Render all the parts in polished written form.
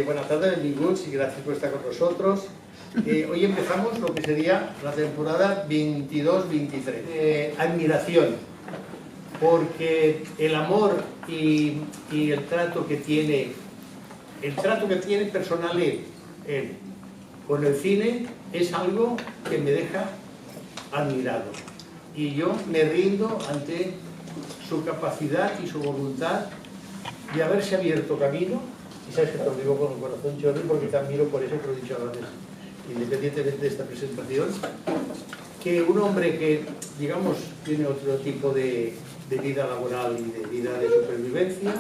buenas tardes, benvinguts y gracias por estar con nosotros. Hoy empezamos lo que sería la temporada 22-23. Admiración, porque el amor y el trato que tiene personal él con el cine es algo que me deja admirado. Y yo me rindo ante su capacidad y su voluntad de haberse abierto camino. Y sabes que te lo digo con el corazón, Jordi, porque te admiro por eso que lo he dicho antes, independientemente de esta presentación, que un hombre que, digamos, tiene otro tipo de vida laboral y de vida de supervivencia,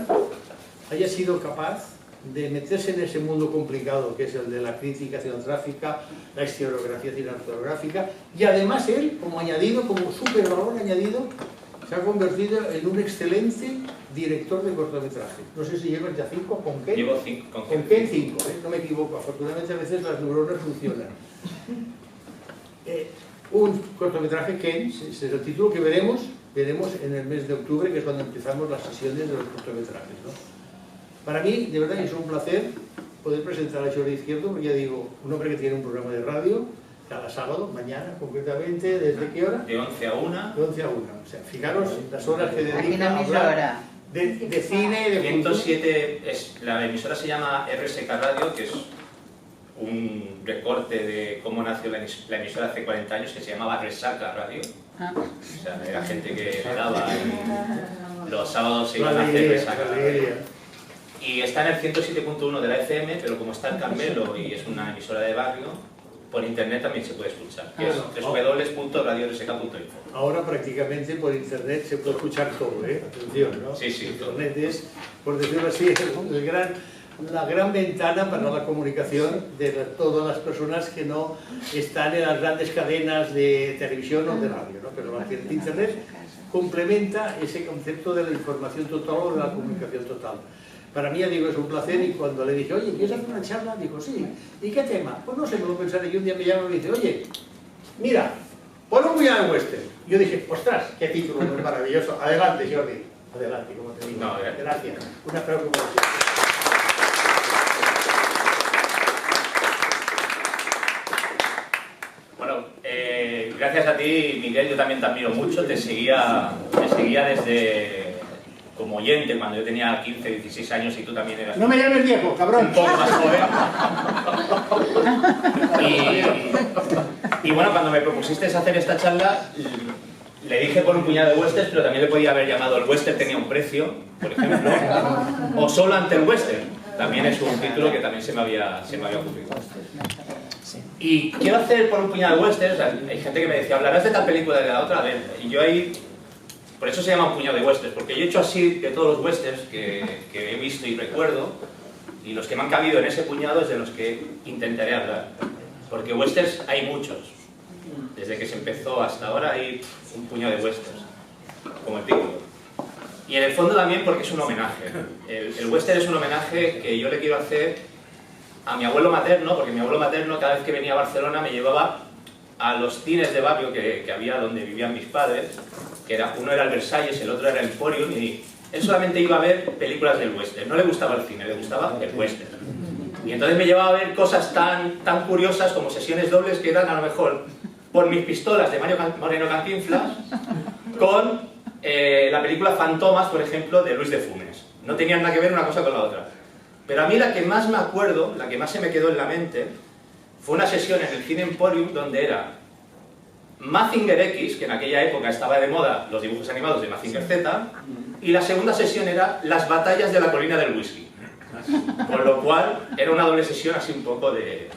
haya sido capaz de meterse en ese mundo complicado que es el de la crítica cinematográfica, la historiografía cinematográfica, y además él, como añadido, como supervalor añadido, se ha convertido en un excelente director de cortometraje. No sé si llevas ya 5, ¿con qué? Llevo 5. ¿Con qué 5? No me equivoco, afortunadamente a veces las neuronas funcionan. Un cortometraje que es el título que veremos en el mes de octubre, que es cuando empezamos las sesiones de los cortometrajes, ¿no? Para mí, de verdad, es un placer poder presentar a Jordi Izquierdo, porque ya digo, un hombre que tiene un programa de radio cada sábado, mañana concretamente, ¿desde qué hora? De 11 a 1. De 11 a 1. O sea, fijaros las horas que dedica Aquí a no hablar de cine, de 107, la emisora se llama RSK Radio, que es un recorte de cómo nació la emisora hace 40 años, que se llamaba Resaca Radio. O sea, era gente que le daba los sábados se iban a hacer Resaca Radio. Y está en el 107.1 de la FM, pero como está en Carmelo y es una emisora de barrio, por internet también se puede escuchar, que es www.radiorsk.info. Ahora prácticamente por internet se puede escuchar todo, ¿eh? Atención, ¿no? Sí, sí. Internet es, por decirlo así, la gran ventana para la comunicación de todas las personas que no están en las grandes cadenas de televisión o de radio, ¿no? Pero el internet complementa ese concepto de la información total o de la comunicación total. Para mí, digo, es un placer, y cuando le dije, oye, ¿quieres hacer una charla? Dijo, sí. ¿Y qué tema? Pues no sé, me lo pensaré. Y un día me llama y me dice, oye, mira, pon un puñado de western. Y yo dije, ostras, qué título muy maravilloso. Adelante, Jordi. Adelante, como te digo. No, gracias. Un aplauso para ti. Bueno, gracias a ti, Miguel, yo también te admiro mucho. Te seguía desde como oyente cuando yo tenía 15, 16 años y tú también eras... No me llames viejo, cabrón. Un poco más joven. Y bueno, cuando me propusiste hacer esta charla, le dije por un puñado de westerns, pero también le podía haber llamado El western tenía un precio, por ejemplo, o Solo ante el western. También es un título que también se me había ocurrido. Y quiero hacer por un puñado de westerns. Hay gente que me decía, hablarás de tal película de la otra, a ver, y yo ahí... Por eso se llama un puñado de westerns, porque yo he hecho así de todos los westerns que he visto y recuerdo, y los que me han cabido en ese puñado es de los que intentaré hablar. Porque westerns hay muchos. Desde que se empezó hasta ahora hay un puñado de westerns, como el título. Y en el fondo también porque es un homenaje. El western es un homenaje que yo le quiero hacer a mi abuelo materno, porque mi abuelo materno cada vez que venía a Barcelona me llevaba a los cines de barrio que había donde vivían mis padres, que uno era el Versalles, el otro era el Emporium, y él solamente iba a ver películas del western. No le gustaba el cine, le gustaba el western. Y entonces me llevaba a ver cosas tan curiosas como sesiones dobles que eran a lo mejor Por mis pistolas de Mario Moreno Cantinflas con la película Fantomas, por ejemplo, de Luis de Funes. No tenían nada que ver una cosa con la otra. Pero a mí la que más me acuerdo, la que más se me quedó en la mente, fue una sesión en el Cine Emporium donde era Mazinger X, que en aquella época estaba de moda los dibujos animados de Mazinger Z, y la segunda sesión era Las batallas de la colina del whisky. Con lo cual era una doble sesión así un poco de...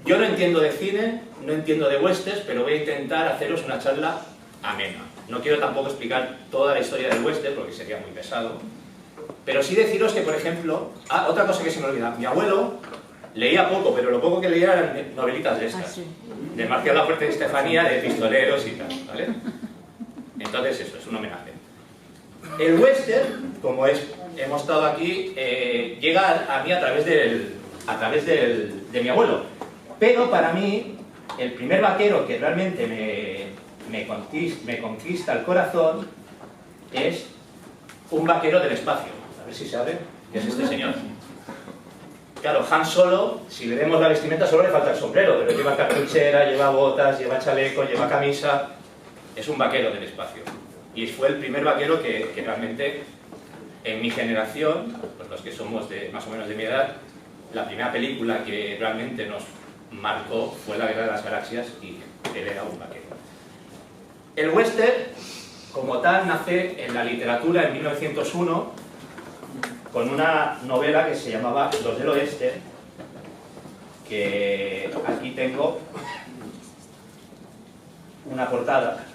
Yo no entiendo de cine, no entiendo de westerns, pero voy a intentar haceros una charla amena. No quiero tampoco explicar toda la historia del western porque sería muy pesado, pero sí deciros que, por ejemplo, otra cosa que se me olvida, mi abuelo leía poco, pero lo poco que leía eran novelitas de estas, de Marcial La Fuerte de Estefanía, de pistoleros y tal, ¿vale? Entonces eso, es un homenaje. El western, como hemos estado aquí, llega a mí a través de mi abuelo, pero para mí, el primer vaquero que realmente me conquista el corazón es un vaquero del espacio. A ver si sabe, que es este señor. Claro, Han Solo, si le vemos la vestimenta, solo le falta el sombrero, pero lleva capuchera, lleva botas, lleva chaleco, lleva camisa. Es un vaquero del espacio. Y fue el primer vaquero que realmente, en mi generación, pues los que somos más o menos de mi edad, la primera película que realmente nos marcó fue La Guerra de las Galaxias y él era un vaquero. El western, como tal, nace en la literatura en 1901 con una novela que se llamaba Los del Oeste, que aquí tengo una portada,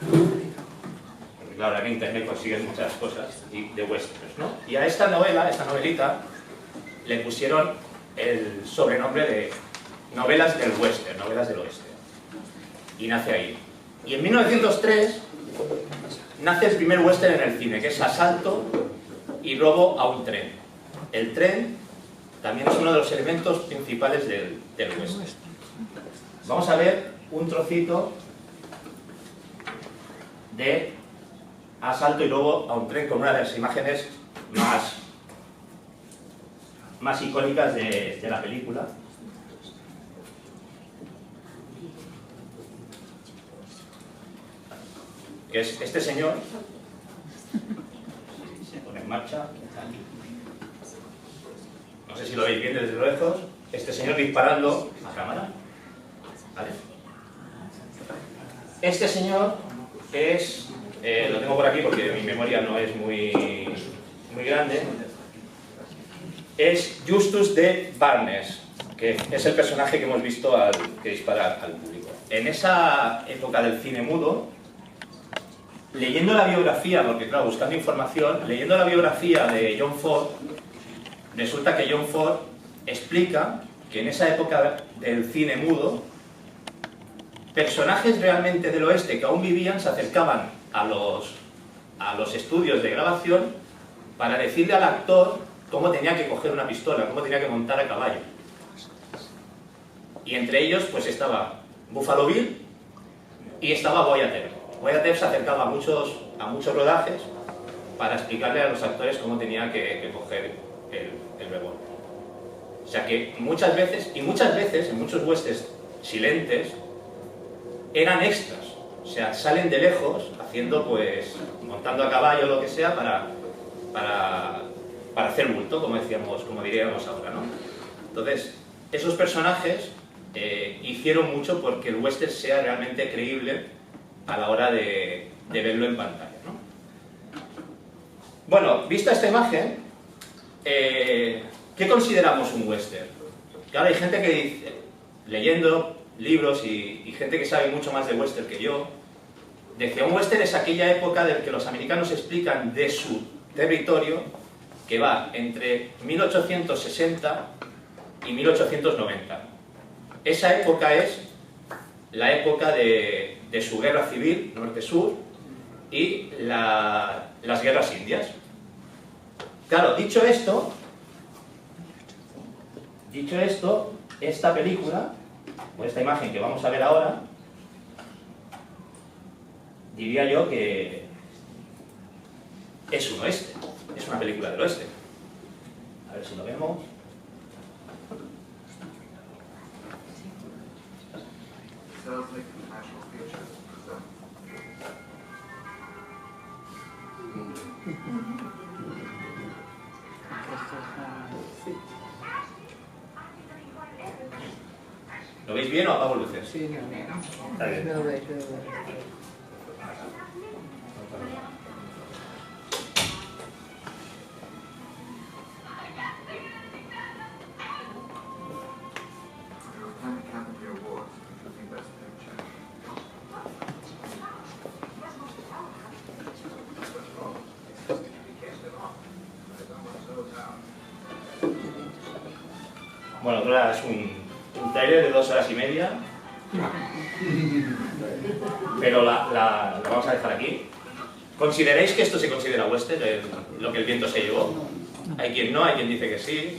porque claro, en internet consigues muchas cosas de westerns, ¿no? Y a esta novela, esta novelita, le pusieron el sobrenombre de novelas del western, novelas del oeste. Y nace ahí. Y en 1903 nace el primer western en el cine, que es Asalto y robo a un tren. El tren también es uno de los elementos principales del western. Vamos a ver un trocito de Asalto y robo a un tren con una de las imágenes más icónicas de la película. Que es este señor, se pone en marcha, no sé si lo veis bien desde lejos, este señor disparando a cámara, ¿vale? Este señor es, lo tengo por aquí porque mi memoria no es muy grande, es Justus de Barnes, que es el personaje que hemos visto que dispara al público. En esa época del cine mudo, leyendo la biografía, porque claro, buscando información, leyendo la biografía de John Ford, resulta que John Ford explica que en esa época del cine mudo, personajes realmente del oeste que aún vivían se acercaban a los estudios de grabación para decirle al actor cómo tenía que coger una pistola, cómo tenía que montar a caballo. Y entre ellos pues estaba Buffalo Bill y estaba Boyater. Boyater se acercaba a muchos rodajes para explicarle a los actores cómo tenía que coger el revólver. O sea que muchas veces, en muchos westerns silentes, eran extras. O sea, salen de lejos haciendo, pues, montando a caballo o lo que sea para hacer bulto, como diríamos ahora, ¿no? Entonces, esos personajes hicieron mucho porque el western sea realmente creíble a la hora de verlo en pantalla, ¿no? Bueno, vista esta imagen, ¿qué consideramos un western? Claro, hay gente que dice, leyendo libros y gente que sabe mucho más de western que yo, decía, un western es aquella época en que los americanos explican de su territorio que va entre 1860 y 1890. Esa época es la época de su guerra civil, norte-sur, y las guerras indias. Claro, dicho esto, esta película, o esta imagen que vamos a ver ahora, diría yo que es un oeste, es una película del oeste. A ver si lo vemos. ¿Lo veis bien o apago luces? Sí, no. Está bien. No veo. Bueno, ahora es un trailer de 2 horas y media, pero la vamos a dejar aquí. ¿Consideráis que esto se considera western, lo que el viento se llevó? Hay quien no, hay quien dice que sí.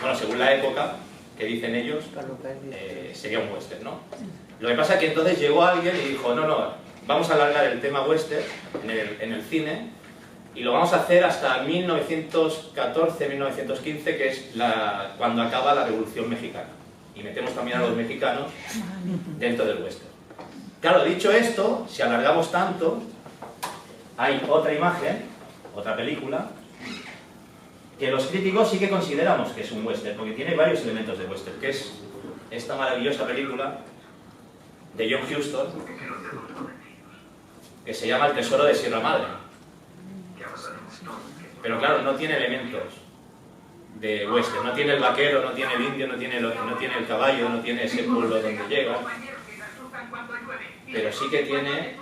Bueno, según la época que dicen ellos, sería un western, ¿no? Lo que pasa es que entonces llegó alguien y dijo, no, vamos a alargar el tema western en el cine y lo vamos a hacer hasta 1914-1915, que es cuando acaba la Revolución Mexicana. Y metemos también a los mexicanos dentro del western. Claro, dicho esto, si alargamos tanto, hay otra imagen, otra película, que los críticos sí que consideramos que es un western, porque tiene varios elementos de western, que es esta maravillosa película de John Huston, que se llama El tesoro de Sierra Madre. Pero claro, no tiene elementos de western, no tiene el vaquero, no tiene el indio, no tiene el caballo, no tiene ese pueblo donde llega, pero sí que tiene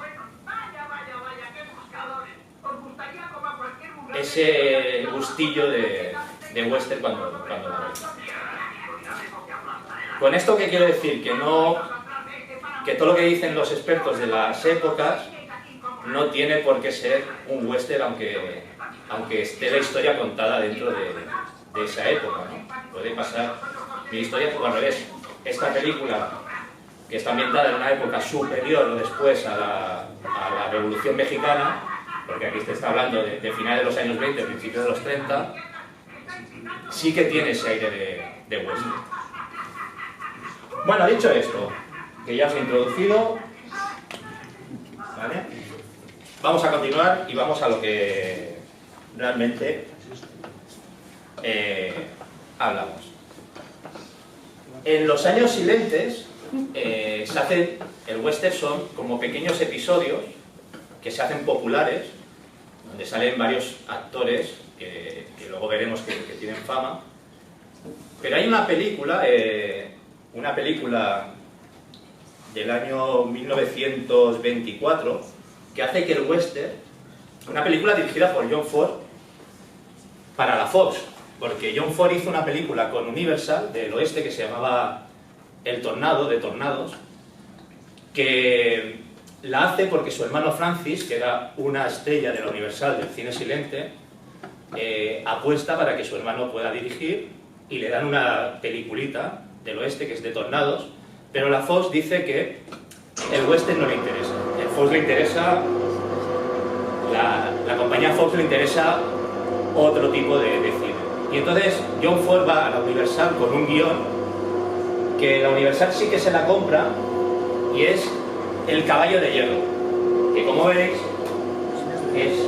ese gustillo de western cuando la ves. Con esto, ¿qué quiero decir? Que todo lo que dicen los expertos de las épocas no tiene por qué ser un western, aunque esté la historia contada dentro de esa época, ¿no? Puede pasar mi historia al revés. Esta película, que está ambientada en una época superior o después a la Revolución Mexicana, porque aquí se está hablando de finales de los años 20, principios de los 30, sí que tiene ese aire de western. Bueno, dicho esto, que ya os he introducido, ¿vale? Vamos a continuar y vamos a lo que realmente hablamos. En los años silentes el western son como pequeños episodios que se hacen populares, donde salen varios actores que luego veremos que tienen fama. Pero hay una película del año 1924 que hace que el western, una película dirigida por John Ford para la Fox, porque John Ford hizo una película con Universal del oeste que se llamaba El Tornado, de Tornados, que la hace porque su hermano Francis, que era una estrella de la Universal del cine silente, apuesta para que su hermano pueda dirigir y le dan una peliculita del oeste que es de Tornados, pero la Fox dice que el western no le interesa. El Fox le interesa, la compañía Fox le interesa otro tipo de cine. Y entonces John Ford va a la Universal con un guión que la Universal sí que se la compra, y es El Caballo de Hierro, que como veis es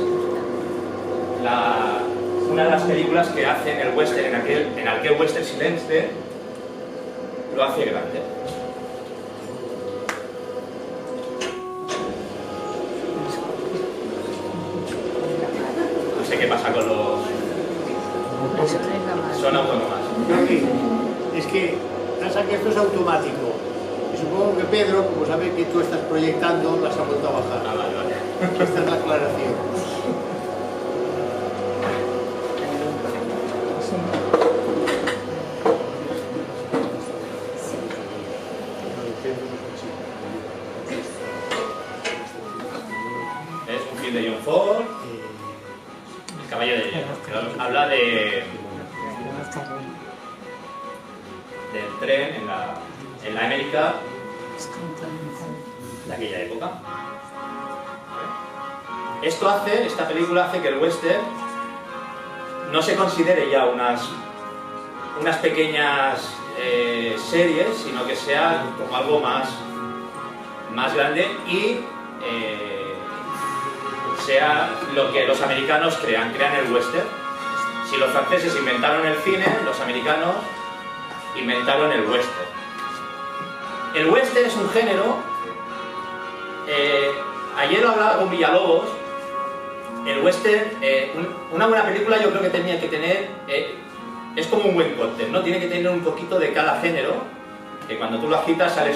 una de las películas que hacen el western en aquel western silente, lo hace grande. No sé qué pasa con los... Son autónomas. Es que pasa que esto es automático. Y supongo que Pedro, como sabe que tú estás proyectando, las ha vuelto a bajar. Ah, vale. Esta es la aclaración. Es un film de John Ford, El Caballo de Hierro. Habla del tren en la América de aquella época. Esta película hace que el western no se considere ya unas pequeñas series, sino que sea como algo más grande y sea lo que los americanos crean el western. Si los franceses inventaron el cine, los americanos inventaron el western. El western es un género, ayer lo hablaba con Villalobos, el western, una buena película yo creo que tenía que tener, es como un buen cóctel, ¿no? Tiene que tener un poquito de cada género, que cuando tú lo agitas sale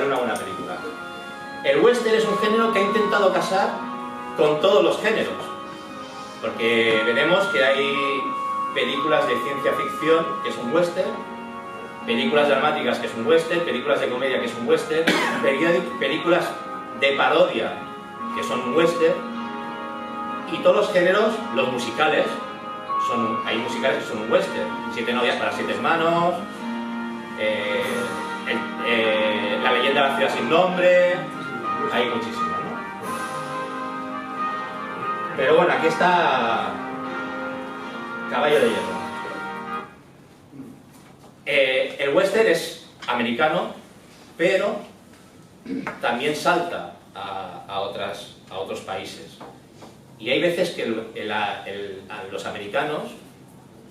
una buena película. El western es un género que ha intentado casar con todos los géneros, porque veremos que hay películas de ciencia ficción que es un western, películas dramáticas que es un western, películas de comedia que es un western, películas de parodia que son un western, y todos los géneros, los musicales, hay musicales que son un western, 7 novias para 7 hermanos, La leyenda de la ciudad sin nombre, hay muchísimos, ¿no? Pero bueno, aquí está Caballo de Hierro. El western es americano, pero también salta a otros países. Y hay veces que los americanos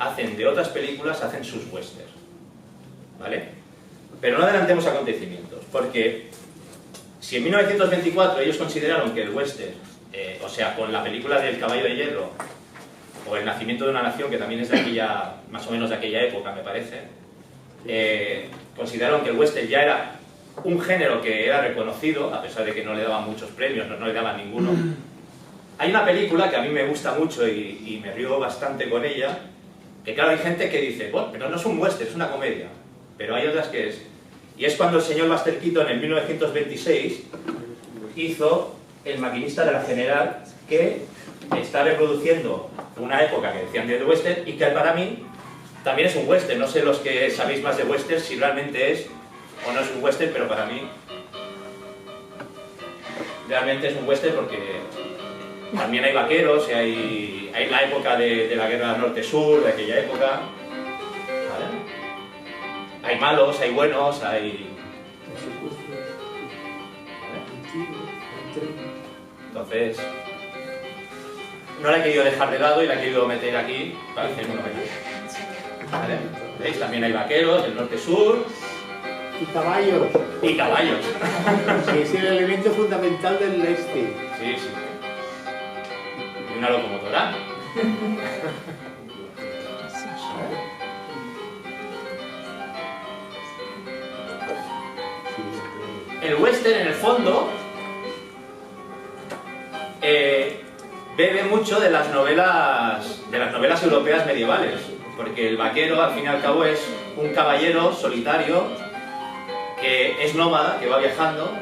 hacen de otras películas, hacen sus westerns, ¿vale? Pero no adelantemos acontecimientos, porque si en 1924 ellos consideraron que el western, o sea, con la película del Caballo de Hierro, o El nacimiento de una nación, que también es de aquella, más o menos de aquella época, me parece, consideraron que el western ya era un género que era reconocido, a pesar de que no le daban muchos premios, no le daban ninguno. Hay una película que a mí me gusta mucho y me río bastante con ella, que claro, hay gente que dice, bueno, pero no es un western, es una comedia. Pero hay otras que es. Y es cuando el señor Buster Keaton en 1926 hizo El maquinista de la General, que está reproduciendo una época que decían del western y que para mí también es un western. No sé los que sabéis más de western si realmente es o no es un western, pero para mí realmente es un western porque también hay vaqueros y hay la época de la guerra norte-sur, de aquella época, ¿vale? Hay malos, hay buenos, hay... ¿vale? Entonces, no la he querido dejar de lado y la he querido meter aquí para hacer un homenaje. ¿Vale? ¿Veis? También hay vaqueros, el norte-sur... Y caballos. Y caballos. Que es el elemento fundamental del este. Sí, sí. Y una locomotora. El western, en el fondo, bebe mucho de las novelas europeas medievales, porque el vaquero, al fin y al cabo, es un caballero solitario que es nómada, que va viajando,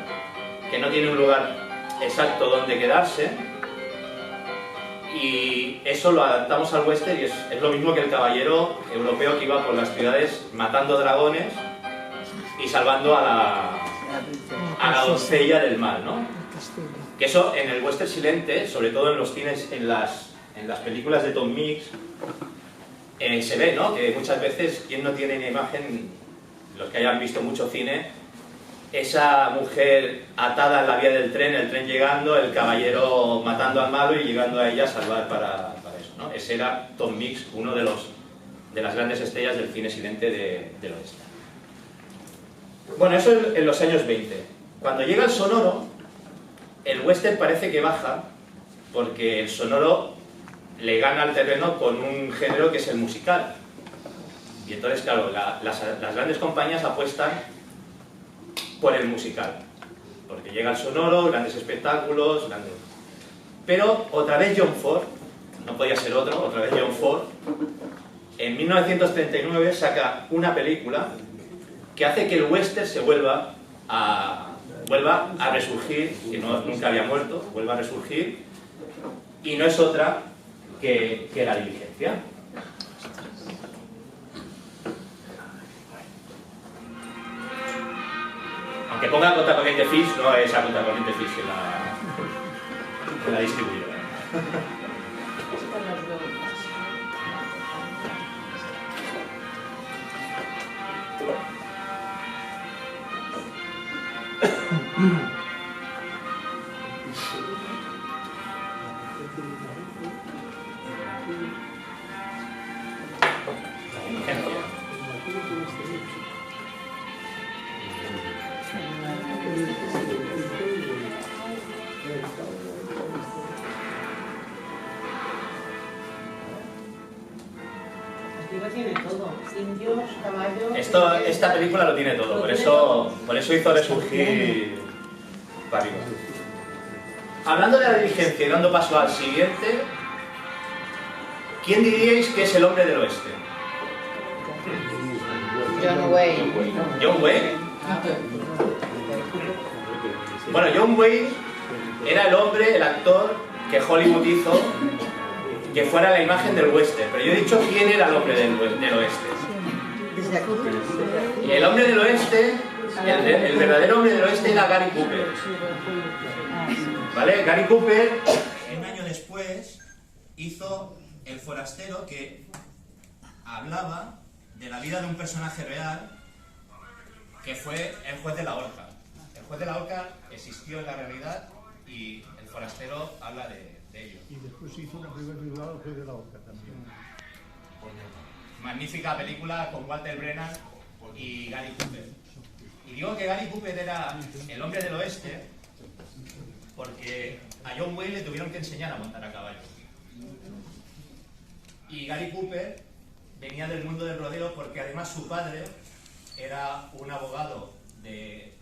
que no tiene un lugar exacto donde quedarse, y eso lo adaptamos al western y es lo mismo que el caballero europeo que iba por las ciudades matando dragones y salvando a la doncella del mal, ¿no? Que eso en el western silente, sobre todo en los cines, en las películas de Tom Mix, se ve, ¿no? Que muchas veces, quien no tiene una imagen, los que hayan visto mucho cine, esa mujer atada en la vía del tren, el tren llegando, el caballero matando al malo y llegando a ella a salvar para eso, ¿no? Ese era Tom Mix, uno de las grandes estrellas del cine silente del oeste. Bueno, eso en los años 20. Cuando llega el sonoro, el western parece que baja, porque el sonoro le gana al terreno con un género que es el musical. Y entonces, claro, las grandes compañías apuestan por el musical, porque llega el sonoro, grandes espectáculos, Pero otra vez John Ford, no podía ser otro, otra vez John Ford, en 1939 saca una película que hace que el western se vuelva a resurgir, que nunca había muerto, vuelva a resurgir, y no es otra que La Diligencia. Aunque ponga Contracorriente Fish, no es a Contracorriente Fish en la distribuidora. Tiene todo. Indios, caballos... Esta película lo tiene todo, por eso hizo resurgir para arriba. Hablando de La Diligencia y dando paso al siguiente, ¿quién diríais que es el hombre del oeste? John Wayne. ¿John Wayne? Bueno, John Wayne era el hombre, el actor que Hollywood hizo que fuera la imagen del western, pero yo he dicho quién era el hombre del oeste. Y el hombre del oeste, el verdadero hombre del oeste era Gary Cooper. ¿Vale? Gary Cooper un año después hizo El forastero, que hablaba de la vida de un personaje real que fue el juez de la horca. El juez de la horca existió en la realidad y El forastero habla de ello. Y después hizo una película titulada El juez de la horca también. Magnífica película con Walter Brennan y Gary Cooper. Y digo que Gary Cooper era el hombre del oeste porque a John Wayne le tuvieron que enseñar a montar a caballo. Y Gary Cooper venía del mundo del rodeo porque además su padre era un abogado de...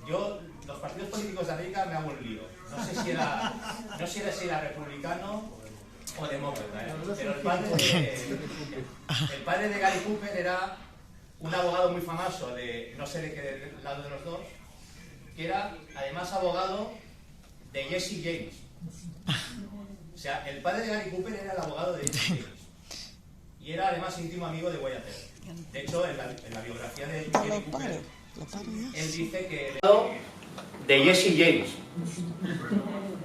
Yo, los partidos políticos de América me hago un lío. No sé si era republicano o demócrata, ¿eh? Pero el padre de Gary Cooper era un abogado muy famoso de no sé de qué lado de los dos, que era además abogado de Jesse James. O sea, el padre de Gary Cooper era el abogado de Jesse James. Y era además íntimo amigo de Wyatt Earp. De hecho, en la biografía de Gary Cooper, él dice que... de Jesse James.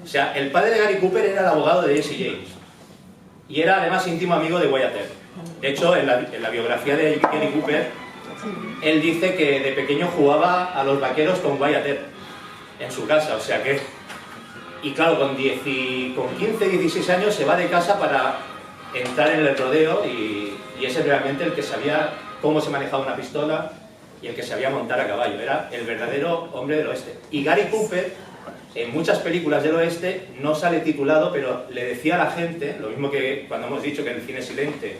O sea, el padre de Gary Cooper era el abogado de Jesse James. Y era además íntimo amigo de Wyatt Earp. De hecho, en la biografía de Gary Cooper, él dice que de pequeño jugaba a los vaqueros con Wyatt Earp en su casa. O sea que... Y claro, con 15, 16 años se va de casa para entrar en el rodeo y ese es realmente el que sabía cómo se manejaba una pistola y el que sabía montar a caballo. Era el verdadero hombre del oeste. Y Gary Cooper, en muchas películas del oeste, no sale titulado, pero le decía a la gente, lo mismo que cuando hemos dicho que en el cine silente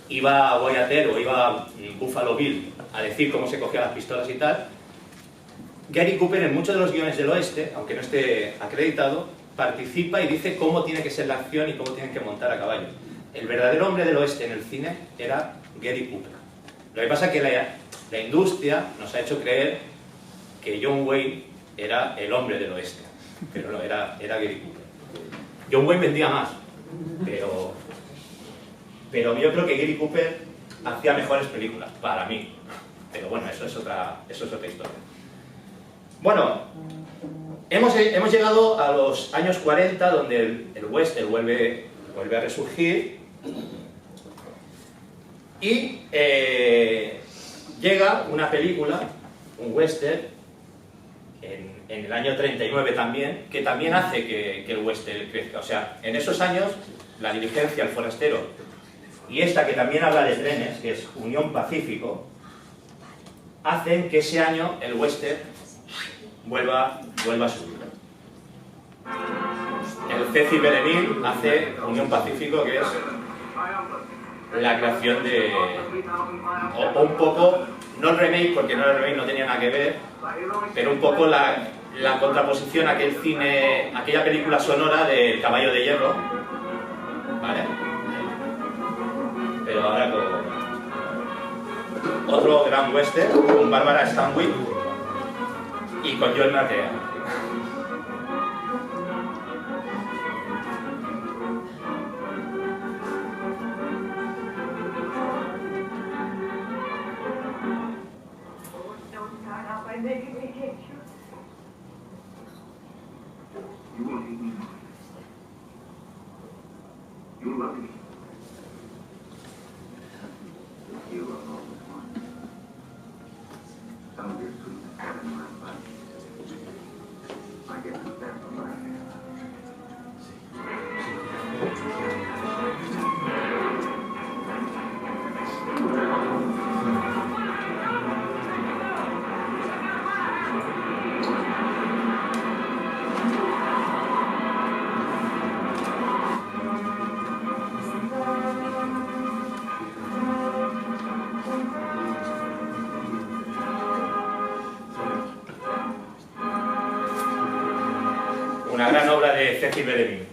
iba Wyatt Earp o iba Buffalo Bill a decir cómo se cogían las pistolas y tal, Gary Cooper en muchos de los guiones del oeste, aunque no esté acreditado, participa y dice cómo tiene que ser la acción y cómo tienen que montar a caballo. El verdadero hombre del oeste en el cine era Gary Cooper. Lo que pasa es que la industria nos ha hecho creer que John Wayne era el hombre del oeste, pero no, era Gary Cooper. John Wayne vendía más, pero yo creo que Gary Cooper hacía mejores películas, para mí. Pero bueno, eso es otra historia. Bueno, hemos llegado a los años 40, donde el western vuelve a resurgir, y llega una película, un western, en el año 39 también, que también hace que el western crezca. O sea, en esos años, La diligencia, El forastero, y esta que también habla de trenes, que es Unión Pacífico, hacen que ese año el western vuelva a subir. El Ceci Berenil hace Unión Pacífico, que es la creación de... o un poco, no el remake, porque no el remake no tenía nada que ver, pero un poco la contraposición a aquella película sonora del Caballo de Hierro, ¿vale? Pero ahora con otro gran western, con Barbara Stanwyck y con Joel McHale. You love me. You love all the one. Some of your sweetness got in my body. I get the best of life. Una gran obra de Ceci Berenil.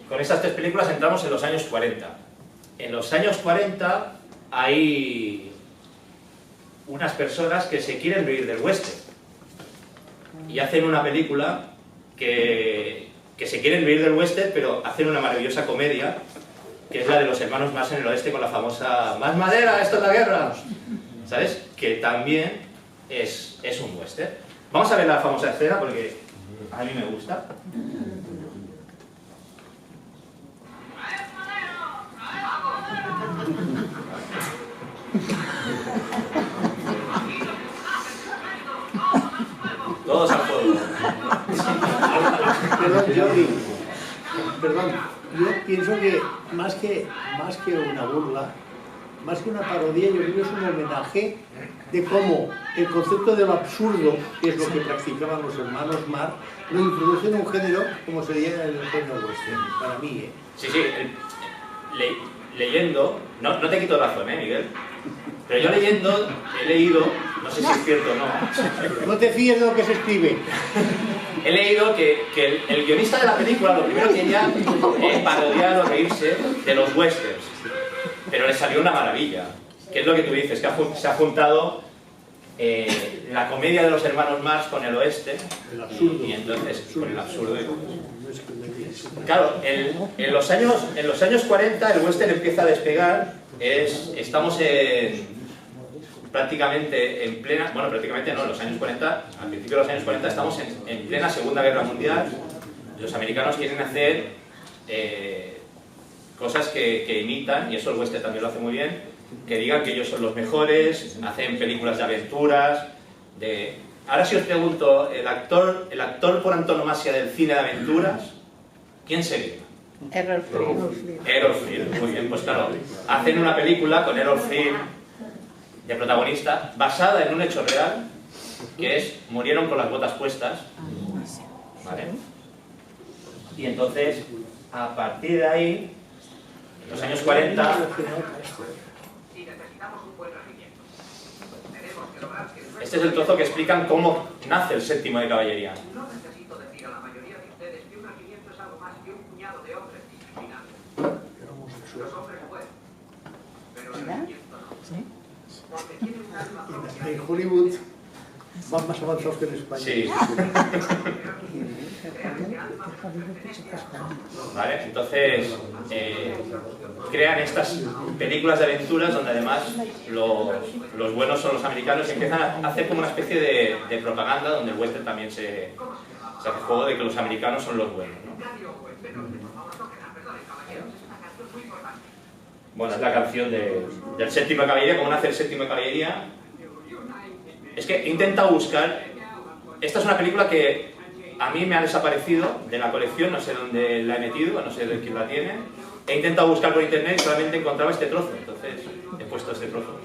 Con estas tres películas entramos en los años 40. En los años 40 hay unas personas que se quieren vivir del western y hacen una película que se quieren vivir del western, pero hacen una maravillosa comedia, que es la de los hermanos Marx en el oeste, con la famosa "¡Más madera, esto es la guerra!", ¿sabes? Que también es un western. Vamos a ver la famosa escena porque A mí me gusta. Todos al fuego. Perdón, Jordi. Perdón, yo pienso que más que una burla, más que una parodia, yo creo que es un homenaje de cómo el concepto de lo absurdo, que es lo que practicaban los hermanos Marx, lo introducen en un género como sería el género western, para mí. Sí, leyendo, no te quito razón, Miguel, pero yo leyendo he leído, no sé si es cierto o no. No te fíes de lo que se escribe. He leído que el guionista de la película lo primero quería parodiar o reírse de los westerns, pero le salió una maravilla, que es lo que tú dices, que se ha juntado la comedia de los hermanos Marx con el oeste, El absurdo. y entonces con el absurdo. Claro, en los años 40 el western empieza a despegar, estamos prácticamente en plena, bueno, prácticamente no, en los años 40, al principio de los años 40 estamos en plena Segunda Guerra Mundial. Los americanos quieren hacer cosas que imitan, y eso el western también lo hace muy bien, que digan que ellos son los mejores, hacen películas de aventuras, Ahora si os pregunto, el actor por antonomasia del cine de aventuras, ¿quién sería? Errol Flynn. Errol Flynn, muy bien, pues claro, hacen una película con Errol Flynn de protagonista, basada en un hecho real, que es, murieron con las botas puestas, ¿vale? Y entonces, a partir de ahí, en los años 40... Este es el trozo que explican cómo nace el séptimo de caballería. No necesito decir a la mayoría de ustedes que un regimiento es algo más que un puñado de hombres disciplinados. Los hombres pueden, pero el regimiento no. Porque tienen un alma propia. En Hollywood van más avanzados que en España. Sí. ¿Vale? Entonces, crean estas películas de aventuras donde además los buenos son los americanos y empiezan a hacer como una especie de propaganda donde el western también se hace juego de que los americanos son los buenos, ¿no? Bueno, es la canción del séptimo de caballería, cómo nace el séptimo de caballería. Es que he intentado buscar... Esta es una película que a mí me ha desaparecido de la colección, no sé dónde la he metido, no sé de quién la tiene. He intentado buscar por internet y solamente encontraba este trozo, entonces he puesto este trozo.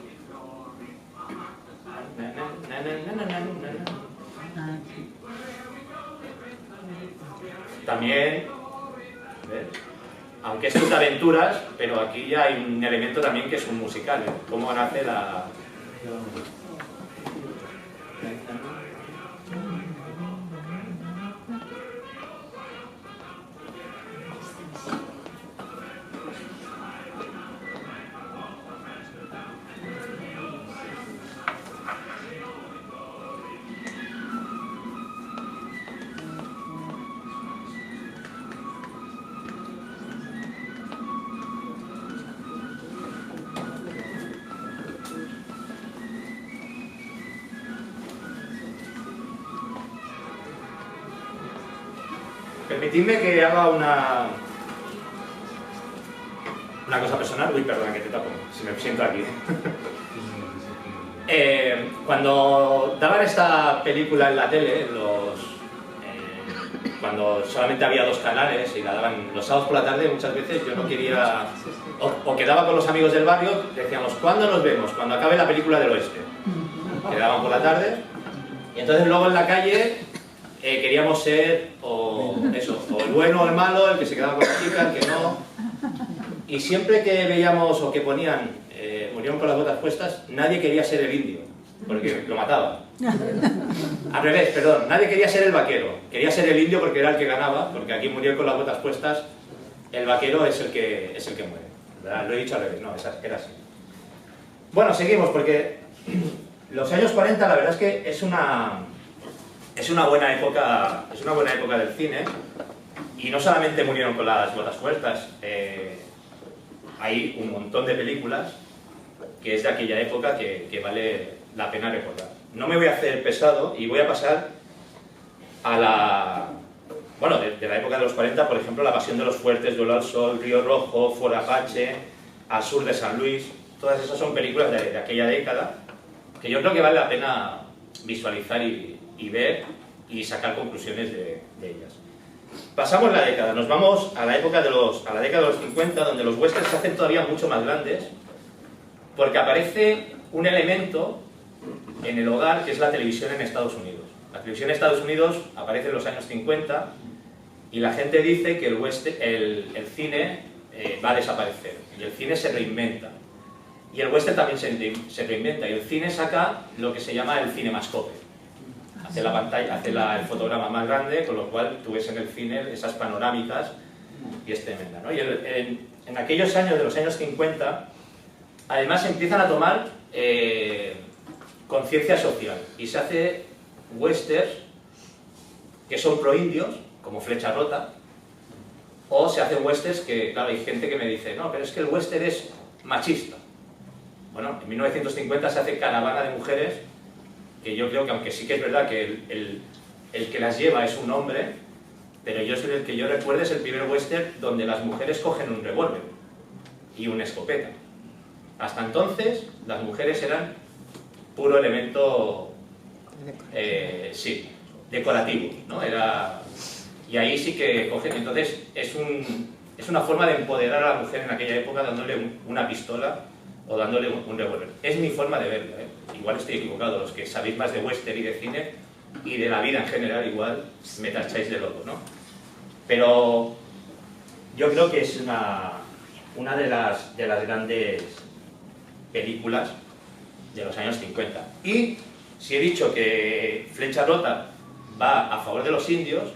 También, ¿ves? Aunque esto es de aventuras, pero aquí ya hay un elemento también que es un musical, ¿eh? Cómo nace la... Permitidme que haga una cosa personal. Uy, perdona que te tapo, si me siento aquí. Cuando daban esta película en la tele, cuando solamente había 2 canales y la daban los sábados por la tarde, muchas veces yo no quería... O quedaba con los amigos del barrio, decíamos, ¿cuándo nos vemos? Cuando acabe la película del oeste. Quedaban por la tarde, y entonces luego en la calle... queríamos ser o el bueno o el malo, el que se quedaba con la chica, el que no. Y siempre que veíamos o que ponían murieron con las botas puestas, nadie quería ser el indio, porque lo mataban. Al revés, perdón, nadie quería ser el vaquero, quería ser el indio porque era el que ganaba, porque aquí murieron con las botas puestas, el vaquero es el que muere. ¿Verdad? Lo he dicho al revés, no, era así. Bueno, seguimos, porque los años 40 la verdad es que es una buena época del cine, y no solamente murieron con las botas puestas, hay un montón de películas que es de aquella época que vale la pena recordar. No me voy a hacer pesado y voy a pasar a la... Bueno, de la época de los 40, por ejemplo, La Pasión de los Fuertes, Duelo al Sol, Río Rojo, Fort Apache, Al Sur de San Luis. Todas esas son películas de aquella década que yo creo que vale la pena visualizar y ver y sacar conclusiones de ellas. Pasamos la década, nos vamos a la época a la década de los 50, donde los westerns se hacen todavía mucho más grandes, porque aparece un elemento en el hogar que es la televisión en Estados Unidos. La televisión en Estados Unidos aparece en los años 50 y la gente dice que el cine va a desaparecer y el cine se reinventa. Y el western también se reinventa y el cine saca lo que se llama el cinemascope. Hace la pantalla, hace el fotograma más grande, con lo cual tú ves en el cine esas panorámicas y es tremenda, ¿no? Y en aquellos años, de los años 50, además empiezan a tomar conciencia social y se hace westerns que son pro-indios, como Flecha Rota, o se hacen westerns que, claro, hay gente que me dice, no, pero es que el western es machista. Bueno, en 1950 se hace Caravana de Mujeres, que yo creo que, aunque sí que es verdad que el que las lleva es un hombre, pero el que yo recuerdo es el primer western donde las mujeres cogen un revólver y una escopeta. Hasta entonces, las mujeres eran puro elemento, sí, decorativo, ¿no? Y ahí sí que cogen. Entonces, es una forma de empoderar a la mujer en aquella época dándole una pistola o dándole un revólver. Es mi forma de verlo, ¿eh? Igual estoy equivocado, los que sabéis más de western y de cine y de la vida en general, igual me tacháis de loco, ¿no? Pero yo creo que es una de las grandes películas de los años 50. Y si he dicho que Flecha Rota va a favor de los indios,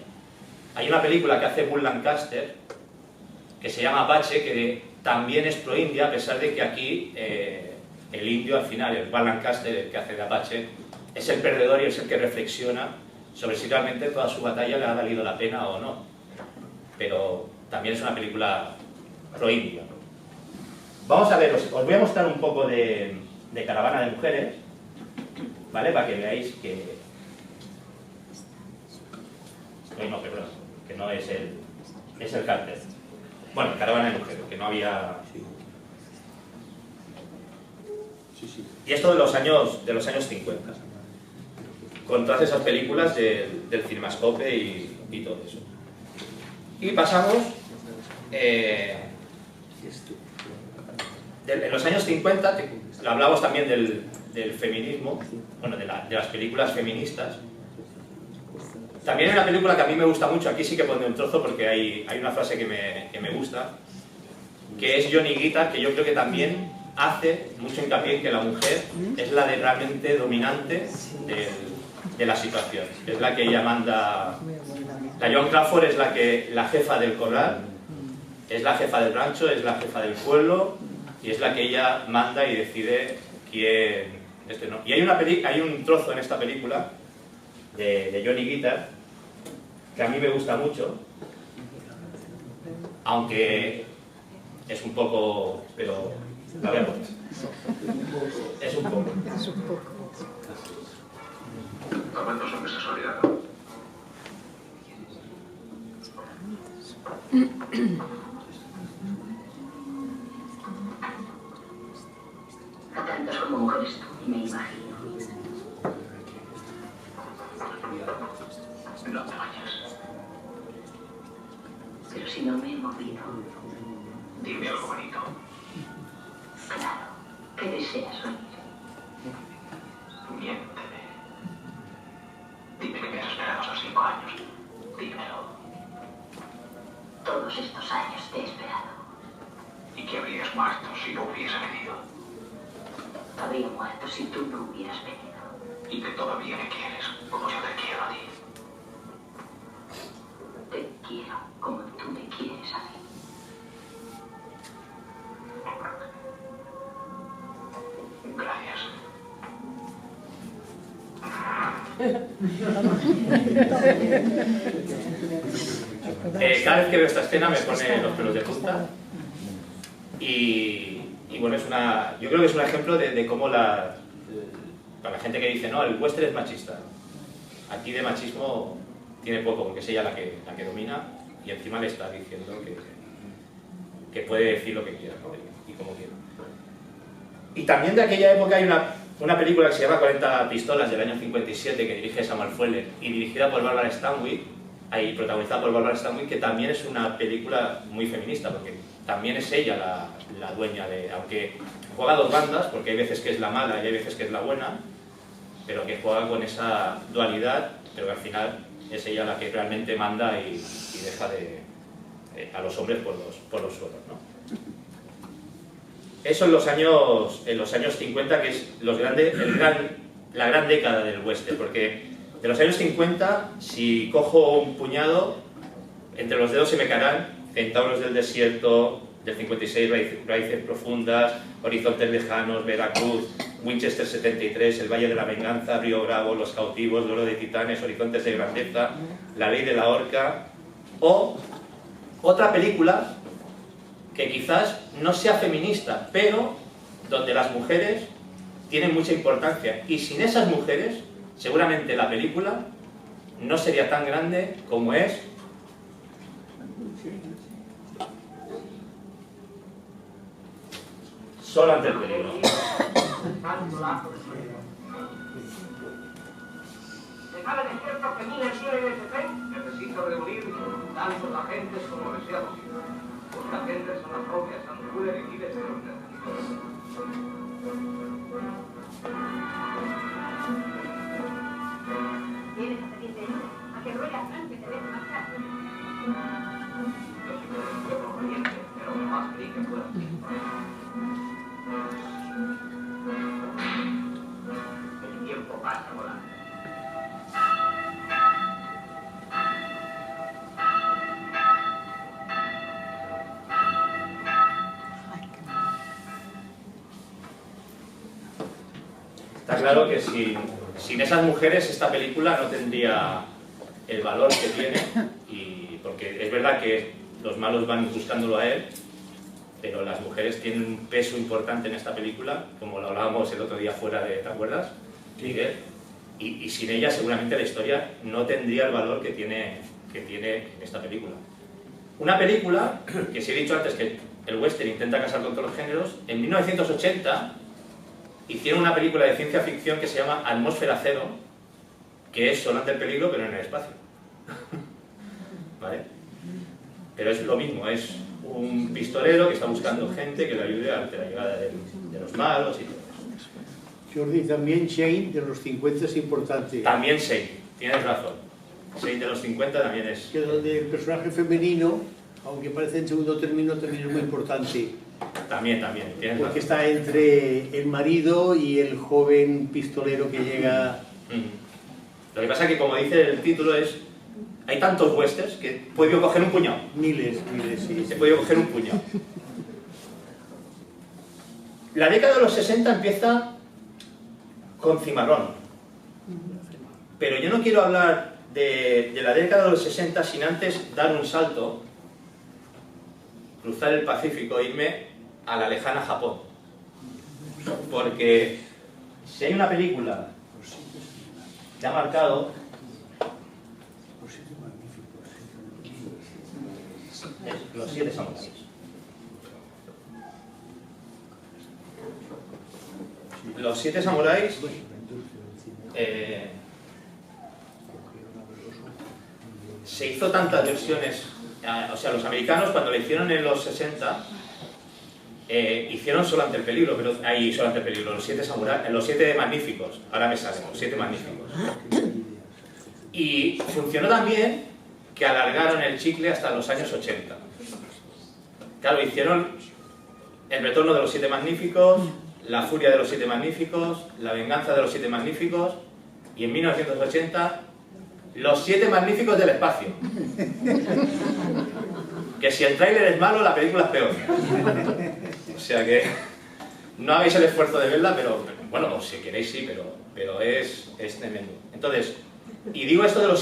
hay una película que hace Burt Lancaster que se llama Apache, que también es pro-india, a pesar de que aquí el indio al final, el Burt Lancaster, el que hace de Apache, es el perdedor y es el que reflexiona sobre si realmente toda su batalla le ha valido la pena o no. Pero también es una película pro-india. Vamos a ver, os voy a mostrar un poco de Caravana de Mujeres, ¿vale? Para que veáis que... no, perdón, que no es el cartel. Bueno, Caravana de Mujeres, que no había... Y esto de los años 50, con todas esas películas del cinemascope y todo eso. Y pasamos... en los años 50, hablamos también del feminismo, bueno, de las películas feministas. También hay una película que a mí me gusta mucho, aquí sí que pondré un trozo porque hay una frase que me gusta, que es Johnny Guitar, que yo creo que también hace mucho hincapié en que la mujer es la realmente dominante de la situación. Es la que ella manda... La Joan Crawford es la jefa del corral, es la jefa del rancho, es la jefa del pueblo y es la que ella manda y decide quién... no. Y hay un trozo en esta película de Johnny Guitar que a mí me gusta mucho, aunque es un poco... pero la voy a poner. Es un poco. Tomando son esa soledad. A tantas como mujeres me imagino. No te vayas. Pero si no me he movido. Dime algo bonito. Claro. ¿Qué deseas oír? Miénteme. Dime que me has esperado esos 5 años. Dímelo. Todos estos años te he esperado. ¿Y que habrías muerto si no hubiese venido? Habría muerto si tú no hubieras venido. Y que todavía me quieres, como yo te quiero a ti. Te quiero como tú me quieres a mí. Gracias. Cada vez que veo esta escena me pone los pelos de punta y bueno, yo creo que es un ejemplo de cómo para la gente que dice no, el western es machista, aquí de machismo tiene poco, porque es ella la que domina, y encima le está diciendo que puede decir lo que quiera, ¿no? Y como quiera. Y también de aquella época hay una película que se llama 40 pistolas, del año 57, que dirige Samuel Fuller y dirigida por Barbara Stanwyck, y protagonizada por Barbara Stanwyck, que también es una película muy feminista, porque también es ella la dueña de... Aunque juega dos bandas, porque hay veces que es la mala y hay veces que es la buena, pero que juega con esa dualidad, pero que al final es ella la que realmente manda y deja a los hombres por los suelos, ¿no? Eso en los años 50, que es la gran década del western, porque de los años 50, si cojo un puñado, entre los dedos se me caerán Centauros del Desierto, del 56, Raíces Profundas, Horizontes Lejanos, Veracruz, Winchester 73, El Valle de la Venganza, Río Bravo, Los Cautivos, Duelo de Titanes, Horizontes de Grandeza, La Ley de la Horca, o otra película que quizás no sea feminista, pero donde las mujeres tienen mucha importancia, y sin esas mujeres seguramente la película no sería tan grande como es. Solo ante el peligro. ¿Se sabe de cierto que Miller quiere ese tren? Necesito reunir tantos agentes como deseamos. Los agentes son las propias Andrew y Giles de los necesitados. ¿Vienes a pedirte ayuda? ¿A que ruegas tanto y te dejes marchar? Yo soy un pueblo valiente, pero lo más feliz que pueda. El tiempo pasa volando. Está claro que sin esas mujeres esta película no tendría el valor que tiene, y porque es verdad que los malos van buscándolo a él, pero las mujeres tienen un peso importante en esta película, como lo hablábamos el otro día fuera de, ¿te acuerdas, Miguel? Y sin ellas seguramente la historia no tendría el valor que tiene en esta película. Una película que, si he dicho antes que el western intenta casar con todos los géneros, en 1980 hicieron una película de ciencia ficción que se llama Atmósfera Cero, que es Solo ante el peligro, pero en el espacio. ¿Vale? Pero es lo mismo, es un pistolero que está buscando gente que le ayude ante la llegada de los malos y todo eso. Jordi, también Shane de los 50 es importante. También Shane, tienes razón. Shane de los 50 también es... Que donde el personaje femenino, aunque parece en segundo término, también es muy importante. También, tienes Porque razón. está entre el marido y el joven pistolero que llega... Lo que pasa es que, como dice el título, hay tantos westerns que he podido coger un puñado. Miles, sí. He podido coger un puñado. La década de los 60 empieza con Cimarrón. Pero yo no quiero hablar de la década de los 60 sin antes dar un salto, cruzar el Pacífico e irme a la lejana Japón. Porque si hay una película que ha marcado, es Los Siete Samuráis. Los Siete Samuráis se hizo tantas versiones, o sea, los americanos cuando lo hicieron en los 60 hicieron Solo ante el peligro, pero ahí Solo ante el peligro, los Siete Samuráis, los Siete Magníficos, ahora me salen, los Siete Magníficos. Y funcionó tan bien que alargaron el chicle hasta los años 80. Claro, hicieron El Retorno de los Siete Magníficos, La Furia de los Siete Magníficos, La Venganza de los Siete Magníficos, y en 1980 Los Siete Magníficos del Espacio. Que si el tráiler es malo, la película es peor. O sea que no hagáis el esfuerzo de verla, pero bueno, si queréis sí, pero es tremendo. Entonces, y digo esto de los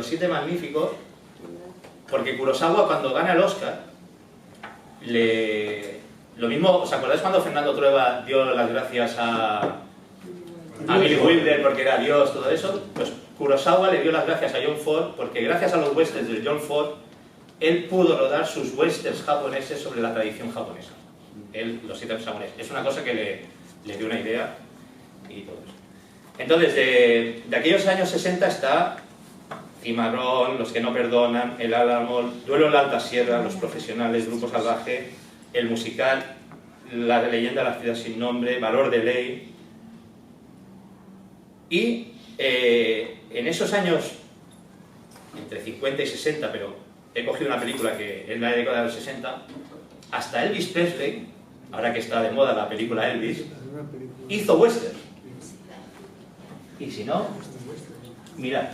siete magníficos, porque Kurosawa, cuando gana el Oscar, lo mismo, ¿os acordáis cuando Fernando Trueba dio las gracias a Billy Wilder porque era Dios, todo eso, pues Kurosawa le dio las gracias a John Ford porque gracias a los westerns de John Ford él pudo rodar sus westerns japoneses sobre la tradición japonesa. Él, los 7 samuráis. Es una cosa que le dio una idea y todo eso. Entonces, de aquellos años 60 está Cimarrón, Los que no perdonan, El Álamo, Duelo en la Alta Sierra, Los Profesionales, Grupo Salvaje, el musical, La leyenda de la ciudad sin nombre, Valor de ley. Y en esos años, entre 50 y 60, pero he cogido una película que es la década de los 60, hasta Elvis Presley, ahora que está de moda la película Elvis, hizo western. Y si no, mirad.